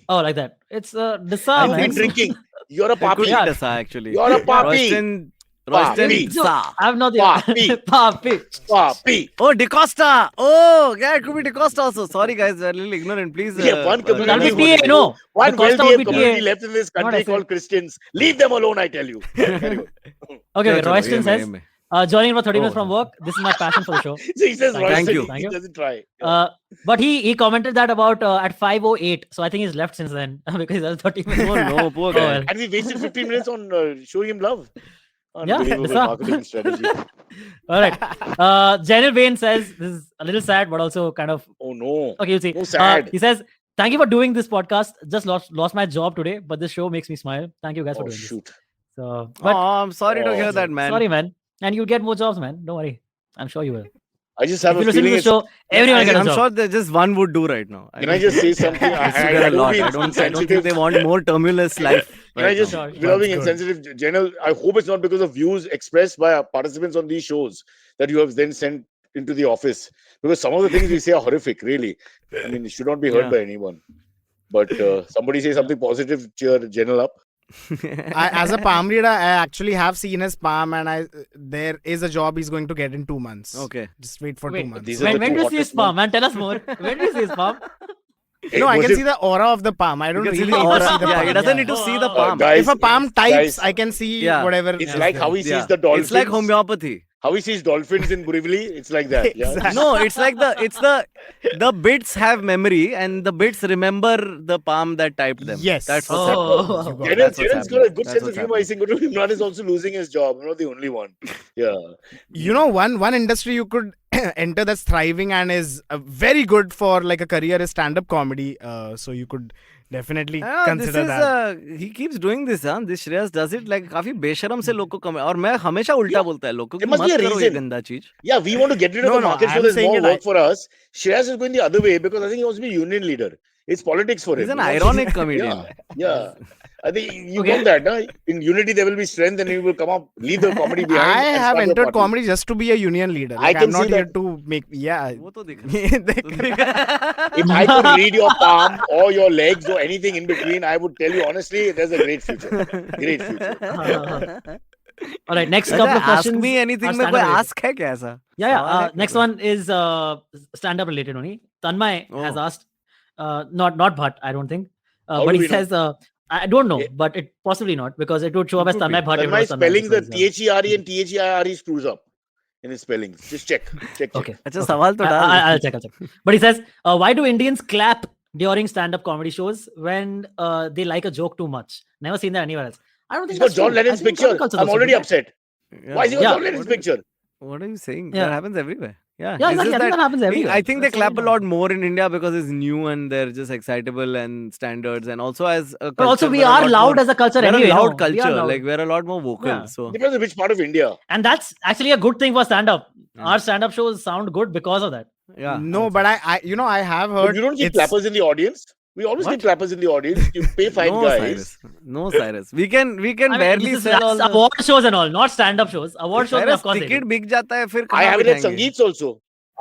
Oh, like that. It's Disa, You've man. been drinking. You're a It could puppy. be Dasa, actually. You're a puppy. Royston Papi. Sa. I have no Papi. Papi. Papi. Oh, DeCosta. Oh, yeah, it could be DeCosta also. Sorry, guys, we're a little ignorant. Please. We have one That'll community. be TA, no. One The Costa would well-behaved be community TA. left in this Not country FA. called Christians. Leave them alone, I tell you. Carry on. Okay, Chalo, Royston ye says, mein. joining for 30 minutes Oh. from work. This is my passion for the show. So he says, Thank Royston, you. Thank he you. doesn't try. But he commented that about at 5:08. So I think he's left since then because that's 30 minutes. Oh, no, poor Oh, guy. well. And we wasted 15 minutes on showing him love. Yeah, Unbelievable that's all. marketing strategy. All right. Janil Bain says this is a little sad, but also kind of Oh no. okay. You see, No sad. he says, "Thank you for doing this podcast. Just lost my job today, but this show makes me smile. Thank you guys for Oh doing this." shoot. So, but Oh, I'm sorry to Oh, hear that, man. sorry, man, and you'll get more jobs, man. Don't worry. I'm sure you will. I just have If you a listen to feeling the it's... show, everyone will get a I'm job. sure that just one would do right now. Can I just say something? This will get a lot. I don't think they want more tumultuous life. Can I right just, now. without being That's good. insensitive, Janelle, I hope it's not because of views expressed by our participants on these shows that you have then sent into the office. Because some of the things we say are horrific, really. I mean, it should not be heard Yeah. by anyone. But somebody say something positive, cheer Janelle up. As a palm reader, I actually have seen his palm, and there is a job he's going to get in 2 months. Okay. Just wait for Wait, 2 months. these are When the when two do you see his hottest palm, man? Tell us more. When do you see his palm? No, I Was can it- see the aura of the palm. I don't You can see really the need to aura. see the Yeah, palm. he doesn't need to see the palm. guys, If a palm types, guys, I can see Yeah. whatever. It's is like there. how he sees Yeah. the dolphins. It's like homeopathy. How he sees dolphins in Borivali. It's like that. Yeah? Exactly. No, it's like the bits have memory and the bits remember the palm that typed them. Yes. That's what's Oh. happening. You got Janelle, it. That's what's Janelle's got a happening. good That's sense of what's humor. He's saying, Imran is also losing his job. I'm not the only one. Yeah. You know, one industry you could enter that's thriving and is very good for like a career is stand-up comedy. So you could definitely this consider is that. he keeps doing this. This Shreyas does it like काफी बेशरम से लोग को कम और मैं हमेशा उल्टा बोलता है लोग को कि There must मत be a करो ये reason. गंदा चीज. Yeah, we want to get rid of No, the no, market so I'm there's saying more it, work for us. Shreyas is going the other way because I think he wants to be union leader. It's politics for him. He's an He wants- ironic comedian. Yeah. I think you Okay. want that, no? In unity there will be strength and you will come up, leave the comedy behind. I and have start your entered party. comedy just to be a union leader. I Like, can I'm not see here that. to make. Yeah. वो तो दिख रहा If I could read your palm or your legs or anything in between, I would tell you honestly, there's a great future. Great future. All right. Next है. couple of Ask questions. me anything are में कोई stand-up related. ask है क्या ऐसा? Yeah, yeah. सवाल है क्या Next कोई? one is stand-up related only. Tanmay has Oh. asked, not Bhatt, I don't think, How but do he we know? says, I don't know, Yeah. but it possibly not because it would show up as Could be. Tanmay Bhatt. if it Tanmay was Tanmay spelling the Bhatt, so- THERE and THEIRE screws up in his spellings. Just check. Okay. अच्छा सवाल तो डाल. I'll check. But he says, why do Indians clap during stand-up comedy shows when they like a joke too much? Never seen that anywhere else. I don't think He's got that's John true. I Lennon's think some picture. cultures I'm also already do that. upset. Yeah. Why is he got Yeah. John Lennon's picture? What are you saying? Yeah. That happens everywhere. Yeah, Yeah, it's exactly. just I think that happens everywhere. I think they That's clap a very lot more in India because it's new and they're just excitable and standards, and also as a But also, culture, we we're a are lot loud more- as a culture we're anyway. a no? loud We are culture, loud. like we're a lot more vocal. Yeah. So Depends on which part of India. And that's actually a good thing for stand-up. Yeah. Our stand-up shows sound good because of that. yeah, No, but I I have But heard. you don't keep it's- clappers in the audience. We always What? keep clappers in the audience. You pay five no guys. Cyrus, no Cyrus. We can I mean, barely this is- sell all that's the. award shows and all, not stand-up shows. Award shows, Cyrus, of course, they ticket do. बिक जाता है फिर I कहाँ have it at बिठाएंगे? Sangeet's also.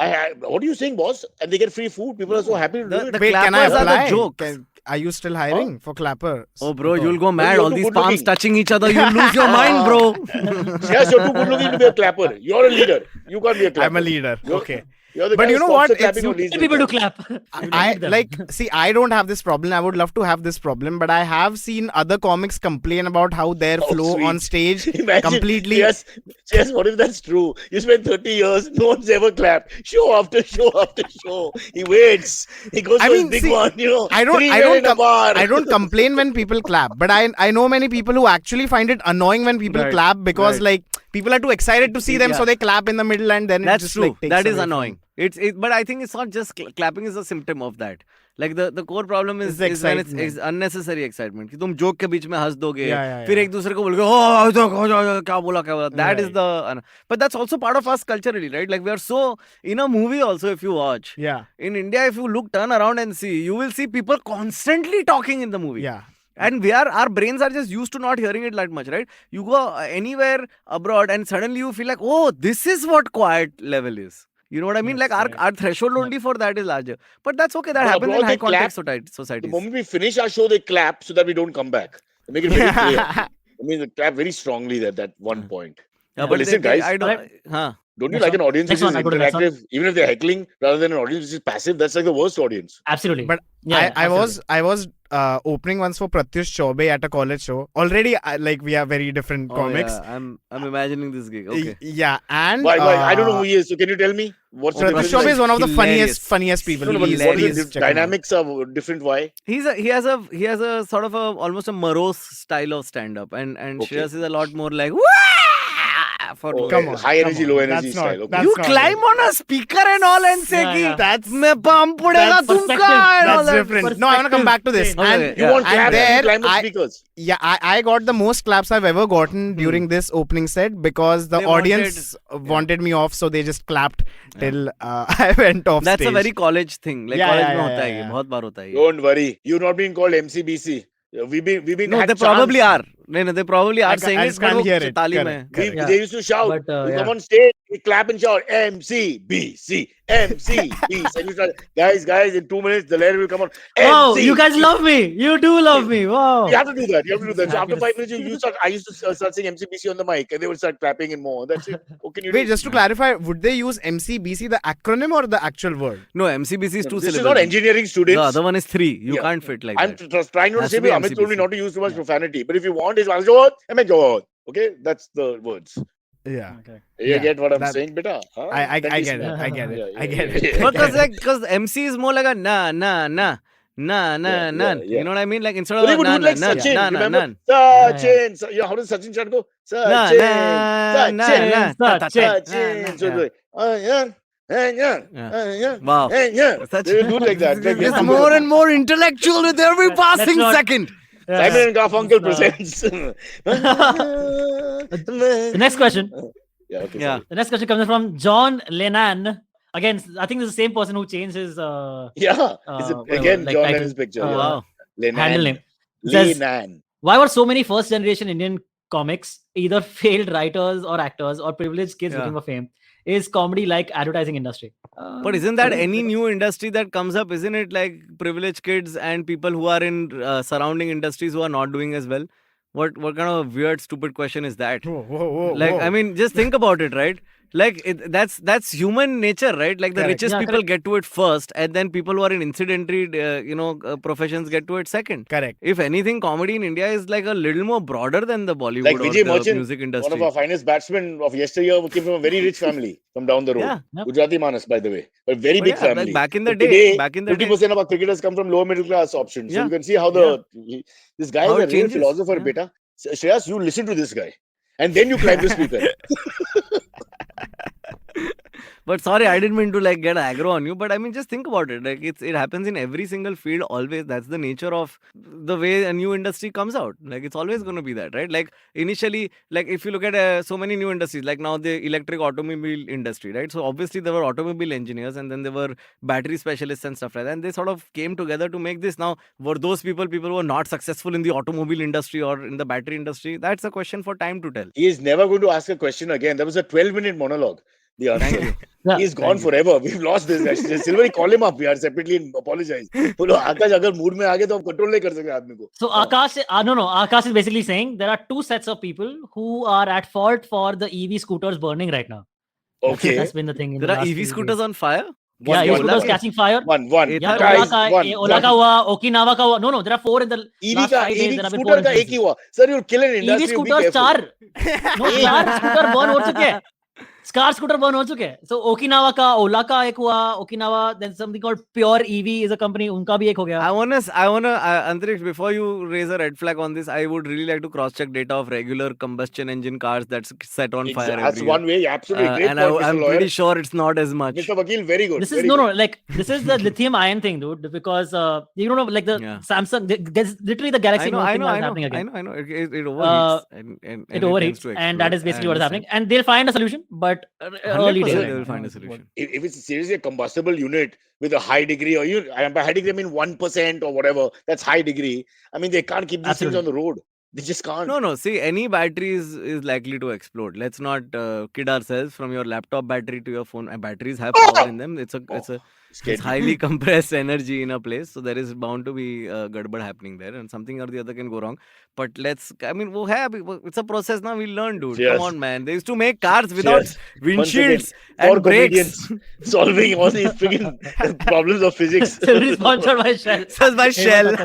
What are you saying, boss? And they get free food. People are so happy to do The- it. the Wait, can I clappers are the apply? jokes. Are you still hiring for clappers? Oh, bro, you'll go mad. you're All too these good palms looking. touching each other, you'll lose your mind, bro. Yes, you're too good looking to be a clapper. You're a leader. You can't be a clapper. I'm a leader. You're- Okay. You're the But guy you who know stops what? the It's- clapping or leads the People to clap. clap. You I need them. like see I don't have this problem. I would love to have this problem, but I have seen other comics complain about how their Oh, flow sweet. on stage Imagine, completely Yes, what if that's true? You spend 30 years, no one's ever clapped. Show after show after show. He waits. He goes I for mean, his big see, one, you know. I don't 3 men in a bar. I don't complain when people clap, but I know many people who actually find it annoying when people Right, clap because right. like people are too excited to see them, Yeah. so they clap in the middle and then it That's just true. like takes That is away from- annoying. But I think it's not just clapping is a symptom of that. Like the core problem It's is the when it's excitement. unnecessary excitement. कि तुम joke के बीच में हंस दोगे, Yeah, फिर yeah. एक दूसरे को बोलोगे, oh, क्या बोला. That is the. But that's also part of us culturally, right? Like we are so in a movie also. If you watch Yeah, in India, if you turn around and see, you will see people constantly talking in the movie. yeah. And our brains are just used to not hearing it that much, right? You go anywhere abroad and suddenly you feel like, oh, this is what quiet level is. You know what I mean? Yes, like right. our threshold only for that is larger. But that's okay. That But happens in abroad high they context The societies. moment we finish our show, they clap so that we don't come back. They make it very clear. I mean, they clap very strongly at that one point. Yeah, But listen, guys, I don't. Alright. Huh. don't you Next like one. an audience Next which is one, I go to the next one. interactive, even if they're heckling, rather than an audience which is passive? That's like the worst audience. Absolutely. But Yeah, I was absolutely. opening once for Pratyush Chaubey at a college show. Already, like we are very different Oh, comics. yeah. I'm imagining this gig. Okay. Yeah, and Why? I don't know who he is. So can you tell me what's the Pratyush difference? Chaubey Like, is one of the Hilarious. funniest people. no, but Please, what is please the check him out. dynamics are different? Why? He has a sort of a almost a morose style of stand up, and Okay. Shreyas is a lot more like for Oh, me. Come on, high energy, come on. low energy That's style. not- Okay. that's You not climb it. on a speaker and all and say Yeah, ki yeah. That's मैं bum pudega that's tumka perspective. and all that's that. different. No, I want to come back to this. Perspective And Okay, You yeah. want And claps? there, You climb on I- speakers. yeah, I got the most claps I've ever gotten during this opening set because the They audience wanted me off, so they just clapped till I went off That's stage. a very college thing. Like Yeah, college yeah, में yeah, होता है yeah, ये, yeah. बहुत बार होता है ये. Don't worry. You're not being called MCBC. We've been No, had they probably chance. are. No, they probably are saying I it, just but can't वो hear it. ताली Correct, में. correct. Yeah. They used to shout. But, You come yeah. on stage, you clap and shout MCBC, MCBC. And you start, guys, in 2 minutes, the letter will come on. Wow, MC. you guys love me. You do love me. Wow. You have to do that. You have to do that. So after Happiness. 5 minutes, you start. I used to start saying MCBC on the mic, and they would start clapping and more. That's it. What can you Wait, do? just to clarify, would they use MCBC, the acronym, or the actual word? No, MCBC is two This is syllables. not engineering students. The other one is 3. You Yeah. can't fit like I'm that. trying not to Has say, to be but Amit told me MCBC. not to use too much profanity. But if you want, it's okay, that's the words. Yeah. Okay. You Yeah, get what I'm that- saying, beta? Huh? I That get is it. smart. I get it. Yeah, I get yeah, it. yeah. Because MC is more like a na. Yeah. You know what I mean? Like instead But of they would do it like na, Sachin. na, Remember? Yeah. Sachin. How does Sachin chant go? na, Sachin. na, ta, ta, ta. Sachin. So Yeah. it's like, Yeah. Wow. Such- They will do like that. Like, It's more and more intellectual with every Let's passing not- second. Yeah. Simon and Garfunkel It's, presents. The next question. Yeah, okay. Yeah. Sorry. The next question comes from John Lennon. Again, I think it's the same person who changed his Yeah. It's whatever, again like John title. Lennon's picture. Yeah. Wow. handle name. It says, Lenan. why were so many first generation Indian comics either failed writers or actors or privileged kids Yeah. looking for fame? Is comedy like advertising industry? But isn't that any new industry that comes up? Isn't it like privileged kids and people who are in surrounding industries who are not doing as well? What kind of weird, stupid question is that? Whoa. Like, I mean, just think about it, right? Like, that's human nature, right? Like, the Correct. richest Yeah, people correct. get to it first, and then people who are in incidentary, professions get to it second. Correct. If anything, comedy in India is like a little more broader than the Bollywood Like or Vijay the Merchant, music one industry. of our finest batsmen of yesteryear, who came from a very rich family from down the road. Yeah. Yep. Gujarati Manas, by the way, but very But big yeah, like family. back in the But day, today, 50% of our cricketers come from lower middle class options. So Yeah. you can see how this guy How is a it real changes. philosopher, Yeah. beta. Shreyas, you listen to this guy, and then you climb the speaker. But sorry, I didn't mean to like get aggro on you. But I mean, just think about it. Like it happens in every single field always. That's the nature of the way a new industry comes out. Like it's always going to be that, right? Like initially, like if you look at so many new industries, like now the electric automobile industry, right? So obviously there were automobile engineers and then there were battery specialists and stuff like that. And they sort of came together to make this. Now, were those people who were not successful in the automobile industry or in the battery industry? That's a question for time to tell. He is never going to ask a question again. That was a 12-minute monologue. The answer. Thank you. Yeah. He's gone forever. We've lost this guy. Silvery, call him up. We are separately and apologize. बोलो आकाश अगर mood में आ गए तो हम control नहीं कर सकते आदमी को. So Aakash, Aakash is basically saying there are two sets of people who are at fault for the EV scooters burning right now. Okay. That's been the thing. In There the are last EV few scooters days. on fire? Yeah, EV One, scooters one. catching fire. One. Yeah, Guys, Ola ka, one. Ola ka hua, Okinawa ka hua. No, there are 4 in the EV last का 5 days. EV There have been 4 scooter का एक ही instances. हुआ. Sir, you'll kill an industry. EV you be scooters careful. 4. No, 4 scooter burn हो चुके हैं. Scar scooter burn हो चुके हैं. So Okinawa का, Ola का एक हुआ. Okinawa, then something called Pure EV is a company. उनका भी एक हो गया. I wanna, Antariksh, before you raise a red flag on this, I would really like to cross-check data of regular combustion engine cars that's set on fire That's every one way. Absolutely. Great and point, Mr. I'm Lawyer. pretty sure it's not as much. Mr. Vakil, very good. This is very no, good. like this is the lithium ion thing, dude. Because you don't know, like the Yeah. Samsung, there's literally the Galaxy Note thing that's happening again. I know. It overheats. And It tends overheats, to and that explode. is basically I what is understand. happening. And they'll find a solution, but early 100% days. they right will now. find a solution. If it's seriously a combustible unit with a high degree, or by high degree I mean 1% or whatever, that's high degree. I mean they can't keep these things Absolutely. on the road. They just can't. No. See, any battery is likely to explode. Let's not kid ourselves. From your laptop battery to your phone, batteries have power in them. It's Scared me. highly compressed energy in a place, so there is bound to be gadbad happening there, and something or the other can go wrong. But it's a process now. We'll learn, dude. Come Cheers. on, man. They used to make cars without Cheers. Once again, windshields for and brakes. comedians solving all these freaking problems of physics. Silvery sponsored by Shell. Says by Shell.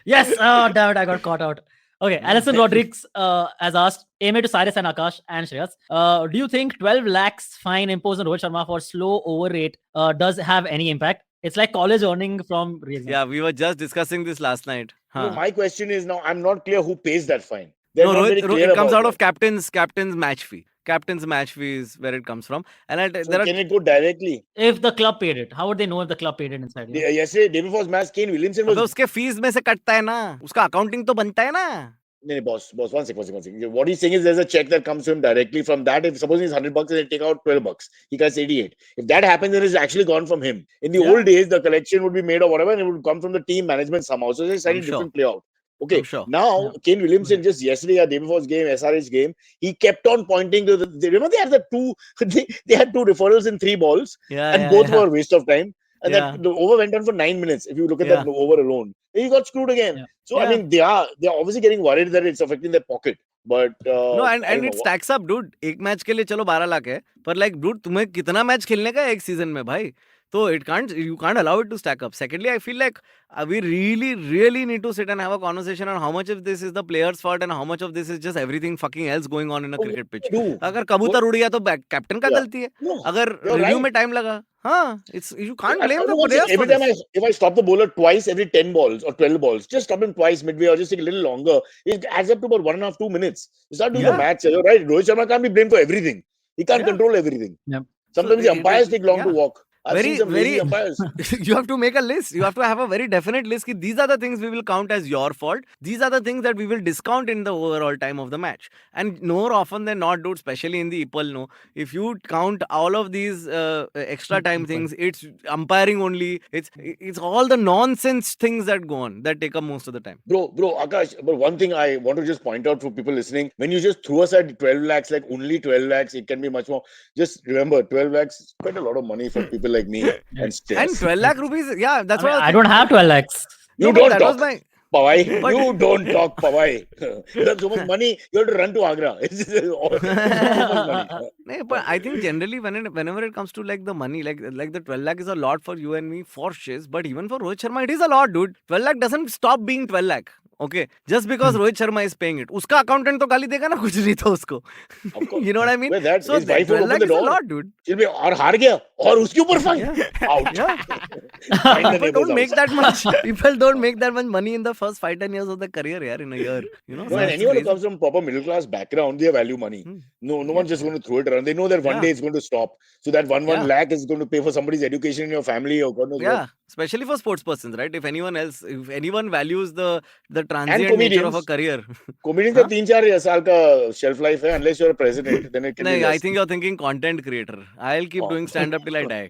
Yes, oh damn it, I got caught out. Okay, Alison Rodriguez has asked, Aimé to Cyrus and Aakash and Shreyas, do you think 12 lakhs fine imposed on Rohit Sharma for slow over rate does have any impact? It's like college earning from real. Yeah, we were just discussing this last night. No, Huh. my question is now, I'm not clear who pays that fine. They're No, not very clear it comes about out of that. captain's match fee. Captain's match fee is where it comes from. And So can it go directly? If the club paid it, how would they know if the club paid it inside? Yesterday, day before's match, Kane Williamson was. अबे उसके fees में से कटता है ना, उसका accounting तो बनता है ना. No, boss, one second. What he's saying is there's a check that comes to him directly from that. If suppose he's $100 and they take out $12, he gets 88. If that happens, then it's actually gone from him. In the old days, the collection would be made or whatever, and it would come from the team management somehow. So it's a slightly different play out. Okay, I'm sure. now Kane Williamson just yesterday, or day before's game, SRH game, he kept on pointing to remember they had they had two referrals in 3 balls, and both were a waste of time. And that the over went on for 9 minutes. If you look at that over alone, he got screwed again. Yeah. So I mean, they're obviously getting worried that it's affecting their pocket. But no, and it stacks up, dude. एक match के लिए चलो 12 लाख है, पर like, dude, तुम्हें कितना match खेलने का है एक सीजन में भाई? So you can't allow it to stack up. Secondly, I feel like we really need to sit and have a conversation on how much of this is the player's fault and how much of this is just everything fucking else going on in a cricket pitch. अगर कबूतर उड़ गया तो captain का गलती है. अगर review में टाइम लगा, हाँ, you can't blame the players. Every time if I stop the bowler twice every 10 balls or 12 balls, just stop him twice midway or just take a little longer, it adds up to about 1.5 2 minutes. You start doing the match. You're right. Rohit Sharma can't be blamed for everything. He can't control everything. Yep. Sometimes the umpires take long to walk. I've seen some lazy very umpires. You have to make a list. You have to have a very definite list. Ki these are the things we will count as your fault. These are the things that we will discount in the overall time of the match. And more often than not, dude, especially in the IPL, no, if you count all of these extra time things, it's umpiring only. It's all the nonsense things that go on that take up most of the time. Bro, Aakash, but one thing I want to just point out for people listening, when you just threw aside 12 lakhs, like only 12 lakhs, it can be much more. Just remember, 12 lakhs is quite a lot of money for people like me and And 12 lakh rupees, yeah, that's what I don't have 12 lakhs. You No, don't that talk. was my- Pawai. But- You don't talk, Pawai. You have so much money, you have to run to Agra. It's just so much money. No, but I think generally whenever it comes to like the money, like the 12 lakh is a lot for you and me for shiz, but even for Rohit Sharma, it is a lot, dude. 12 lakh doesn't stop being 12 lakh. Okay, just because Rohit Sharma is paying it, उसका accountant तो गाली देगा ना, कुछ नहीं था उसको. You know what I mean? Well, that, So his wife will 12 open lakh the is a door. lot, dude. She'll be, और हार गया और उसके ऊपर fine. Out. Find the People neighbor's don't make house. that much. People don't make that much money in the first 5-10 years of their career, yeah, in a year. You know, No, so and it's anyone who crazy. comes from proper middle class background, they value money. No one's just going to throw it around. They know that one day it's going to stop. So that one lakh is going to pay for somebody's education in your family or God knows Yeah, what. especially for sports persons, right? If anyone values the transient nature comedians. of a career. Comedians का 3-4 साल का shelf life है, unless you're a president, then it can be No, less. I think you're thinking content creator. I'll keep doing stand up till I die.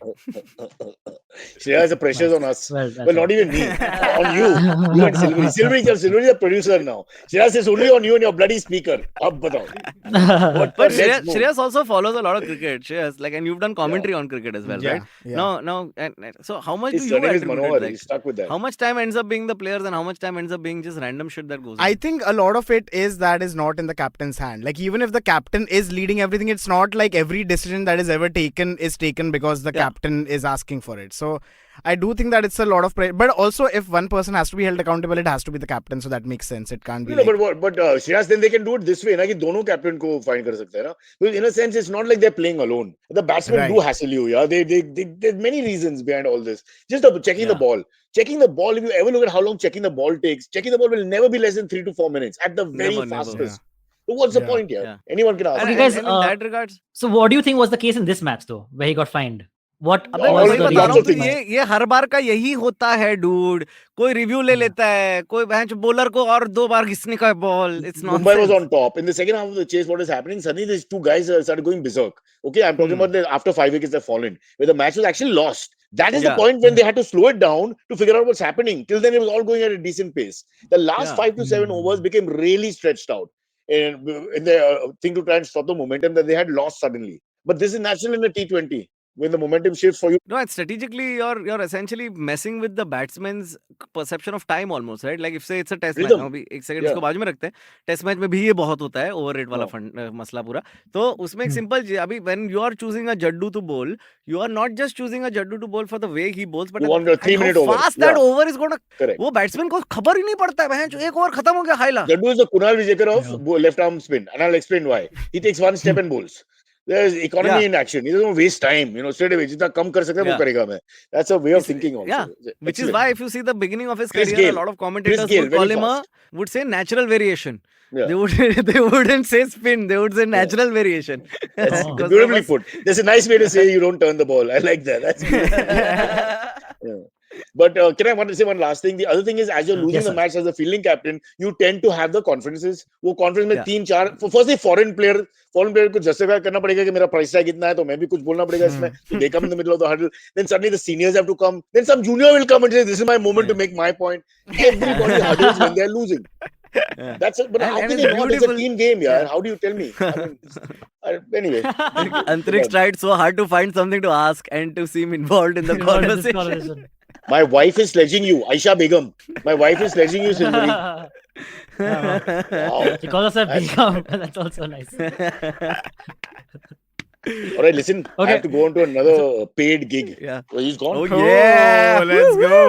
Shreyas, the pressure's on us. Well, Well, not even me. On you. You and Silvery. Silvery is a producer now. Shreyas is only on you and your bloody speaker. Ab batao. But let's Shreyas, move. Shreyas also follows a lot of cricket. Shreyas, like, and you've done commentary on cricket as well, right? Yeah. No. And so how much His do you surname is attribute Manohar. it, like, He's stuck with that. how much time ends up being the players and how much time ends up being just random shit that goes on? I think a lot of it is not in the captain's hand. Like, even if the captain is leading everything, it's not like every decision that is ever taken is taken because the captain is asking for it. So I do think that it's a lot of pressure. But also, if one person has to be held accountable, it has to be the captain. So that makes sense. It can't be. No, like, but Shreyas, then they can do it this way, ना कि दोनों captain को find कर सकते हैं ना. Because in a sense, it's not like they're playing alone. The batsmen do hassle you. Yeah, there's many reasons behind all this. Just checking the ball. Checking the ball. If you ever look at how long checking the ball takes, checking the ball will never be less than 3 to 4 minutes at the very Never, fastest. So what's the point here? Yeah. Anyone can ask. And, Okay, guys, and in that regards, So what do you think was the case in this match though, where he got fined? What अबे was वही the बता रहा हूँ, of तो things. ये हर बार का यही होता है डूड. कोई रिव्यू ले लेता है, कोई बेंच बॉलर को और 2 बार घिसने का ball. It's Mumbai was nonsense. on top. In the second half of the chase, what is happening? Suddenly, these two guys started going berserk. Okay, I'm talking about after 5 wickets they've fallen, where the match was actually lost. That is the Yeah. point when they had to slow it down to figure out what's happening. Till then, it was all going at a decent pace. The last Yeah. 5 to 7 overs became really stretched out in the thing to try and stop the momentum that they had lost suddenly. But this is natural in the T20 when the momentum shifts for you. No, it's strategically you're essentially messing with the batsman's perception of time almost, right? Like if say it's a test match. Rhythm. अभी एक second Yeah. इसको बाजू में रखते हैं. Test match में भी ये बहुत होता है, ओवर रेट वाला मसला पूरा. तो उसमें एक सिंपल अभी when you are choosing a Jaddu to bowl, you are not just choosing a Jaddu to bowl for the way he bowls, but You want a 3-minute how over. fast that Yeah. over is going to. Correct. वो batsman को खबर ही नहीं पड़ता है. बहन, एक over खत्म हो गया, हाइला. Jaddu is the Kunal Vijayakar of left arm spin, and I'll explain why. He takes one step and bowls. There's economy in action. He doesn't waste time. Straight away. जितना कम कर सकता है वो करेगा मैं. That's a way of thinking also. Yeah, which is why if you see the beginning of his Chris career, Gayle. a lot of commentators Chris Gayle, would call very him fast. would say natural variation. Yeah. They wouldn't say spin. They would say natural variation. That's Because beautifully there was- put. There's a nice way to say you don't turn the ball. I like that. That's beautiful. Yeah. But can I want to say one last thing? The other thing is, as you're losing Yes, the sir. match as a fielding captain, you tend to have the confidences. वो confidence में Yeah. 3-4. Firstly, foreign player को justify करना पड़ेगा कि मेरा price tag इतना है, तो मैं भी कुछ बोलना पड़ेगा इसमें. So they come in the middle of the huddle. Then suddenly the seniors have to come. Then some junior will come and say, "This is my moment to make my point." Everybody huddles when they're losing. Yeah. That's it. But And- how and can it's they not? It's a beautiful. team game, yeah. Yeah. How do you tell me? I mean, anyway. Antariksh tried so hard to find something to ask and to seem involved in the What is this conversation. conversation? My wife is sledging you, Aisha Begum. My wife is sledging you, Silvery. Wow. She calls herself Begum. That's also nice. All right, listen. I Okay. have to go on to another paid gig. Yeah. So he's gone. Oh yeah. let's go.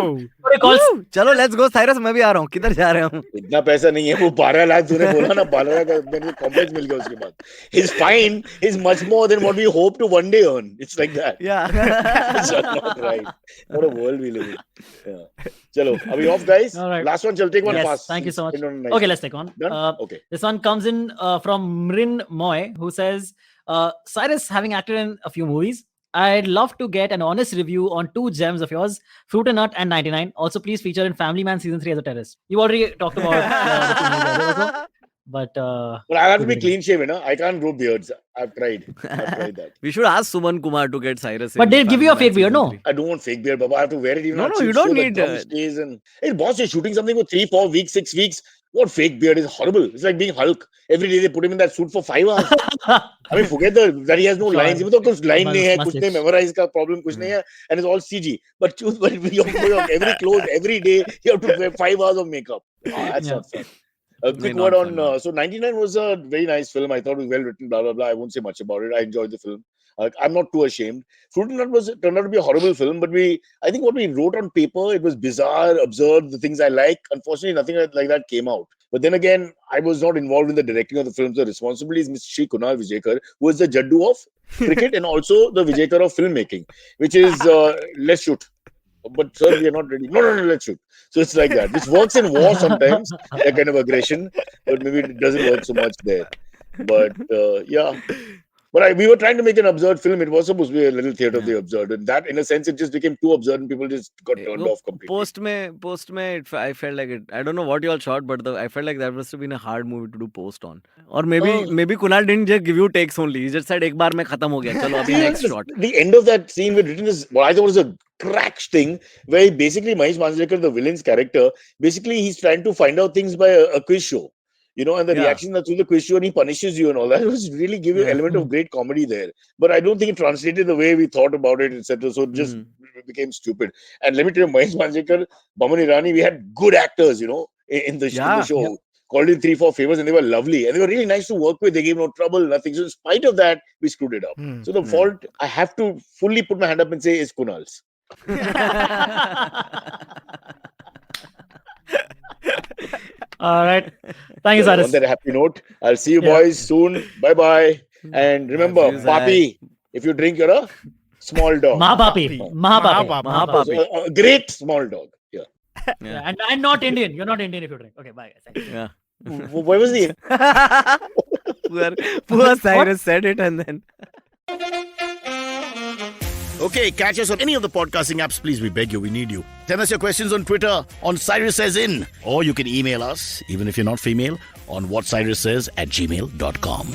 What he calls Woo! चलो let's go Cyrus, मैं भी आ रहा हूँ. किधर जा रहे हो? इतना पैसा नहीं है. वो 12 लाख तूने बोला ना, 12 लाख का मेरे को कॉम्प्लेक्स मिल गया उसके बाद. His fine is much more than what we hope to one day earn. It's like that. Yeah. It's not right. What a world we live in. Yeah. Chalo, are we off, guys? All right. Last one. Chal, take one Yes, fast. thank you so much. End on a nice Okay, note. let's take one. Done? Okay. This one comes in from Mrin Moy, who says, Cyrus, having acted in a few movies, I'd love to get an honest review on 2 gems of yours, Fruit and Nut and 99. Also, please feature in Family Man Season 3 as a terrorist. You already talked about the 2 movies earlier also, but But I have to be clean shaven. I can't grow beards. I've tried. I've tried that. We should ask Suman Kumar to get Cyrus. But in they'll give you a Family fake Man beard, no? season 3. I don't want fake beard, Baba. I have to wear it even. No, on no, cheap you don't show, the need, gum stays and hey, boss, you're shooting something for 3, 4 weeks, 6 weeks. What fake beard is horrible. It's like being Hulk. Every day they put him in that suit for 5 hours. I mean, forget that he has no Sure. lines. Even though कुछ line नहीं है, कुछ Mustache. नहीं memorize का problem कुछ नहीं है, and it's all CG. But every clothes, every day you have to wear 5 hours of makeup. That's Yeah. not fun. A quick not word fun, on no. so 99 was a very nice film. I thought it was well written. Blah blah blah. I won't say much about it. I enjoyed the film. I'm not too ashamed. Fruit and Nut turned out to be a horrible film, but I think what we wrote on paper, it was bizarre, absurd, the things I like. Unfortunately, nothing like that came out. But then again, I was not involved in the directing of the film. So responsibility is Mr. Shri Kunal Vijayakar, who is the Jaddu of cricket and also the Vijayakar of filmmaking, which is let's shoot. But sir, we are not ready. No, let's shoot. So it's like that, which works in war sometimes, that kind of aggression, but maybe it doesn't work so much there. But yeah. But we were trying to make an absurd film. It was supposed to be a little theatre of the absurd. And that, in a sense, it just became too absurd and people just got turned off completely. Post में I felt like it. I don't know what you all shot, but I felt like that must have been a hard movie to do post on. Or maybe Kunal didn't just give you takes only. He just said एक बार में खत्म हो गया. चलो अभी next shot. The end of that scene with written is what I thought was a crack thing, where basically Mahesh Manjrekar, the villain's character, basically he's trying to find out things by a quiz show. And the reaction through the quiz show, and he punishes you and all that. It was really give you an element of great comedy there. But I don't think it translated the way we thought about it, etc. So it just became stupid. And let me tell you, Mahesh Manjrekar, Baman Irani, we had good actors, in the show. Yeah. Called in 3-4 favors, and they were lovely. And they were really nice to work with. They gave no trouble, nothing. So in spite of that, we screwed it up. So the fault, I have to fully put my hand up and say, is Kunal's. all right. Thank you, So Cyrus. on that happy note, I'll see you boys soon. Bye-bye. And remember, Love you, Zai. Papi, if you drink, you're a small dog. Mahapapi. Mahapapi. A great small dog. Yeah. Yeah, and not Indian. You're not Indian if you drink. Okay, bye. Thank you. Yeah. Why was the Poor Cyrus said it and then. Okay, catch us on any of the podcasting apps, please. We beg you, we need you. Send us your questions on Twitter on Cyrus Says In. Or you can email us, even if you're not female, on whatcyrussays@gmail.com.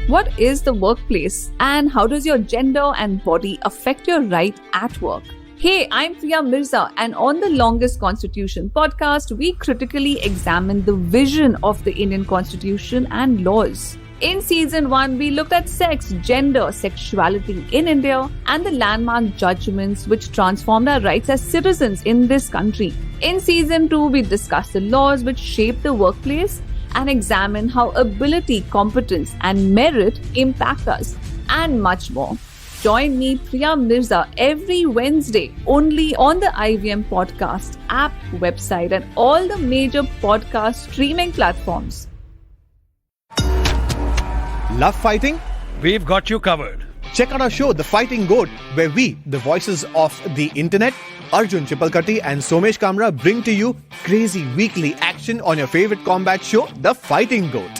What is the workplace and how does your gender and body affect your right at work? Hey, I'm Priya Mirza, and on the Longest Constitution podcast, we critically examine the vision of the Indian Constitution and laws. In season 1, we looked at sex, gender, sexuality in India, and the landmark judgments which transformed our rights as citizens in this country. In season 2, we discussed the laws which shape the workplace and examine how ability, competence, and merit impact us, and much more. Join me, Priya Mirza, every Wednesday only on the IVM Podcast app, website, and all the major podcast streaming platforms. Love fighting? We've got you covered. Check out our show, The Fighting Goat, where we, the voices of the internet, Arjun Chipalkatti and Somesh Kamra, bring to you crazy weekly action on your favorite combat show, The Fighting Goat.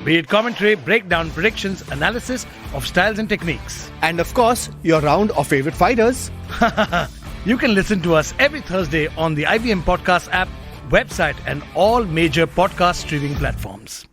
Be it commentary, breakdown, predictions, analysis of styles and techniques. And of course, your round of favorite fighters. You can listen to us every Thursday on the IVM Podcast app, website, and all major podcast streaming platforms.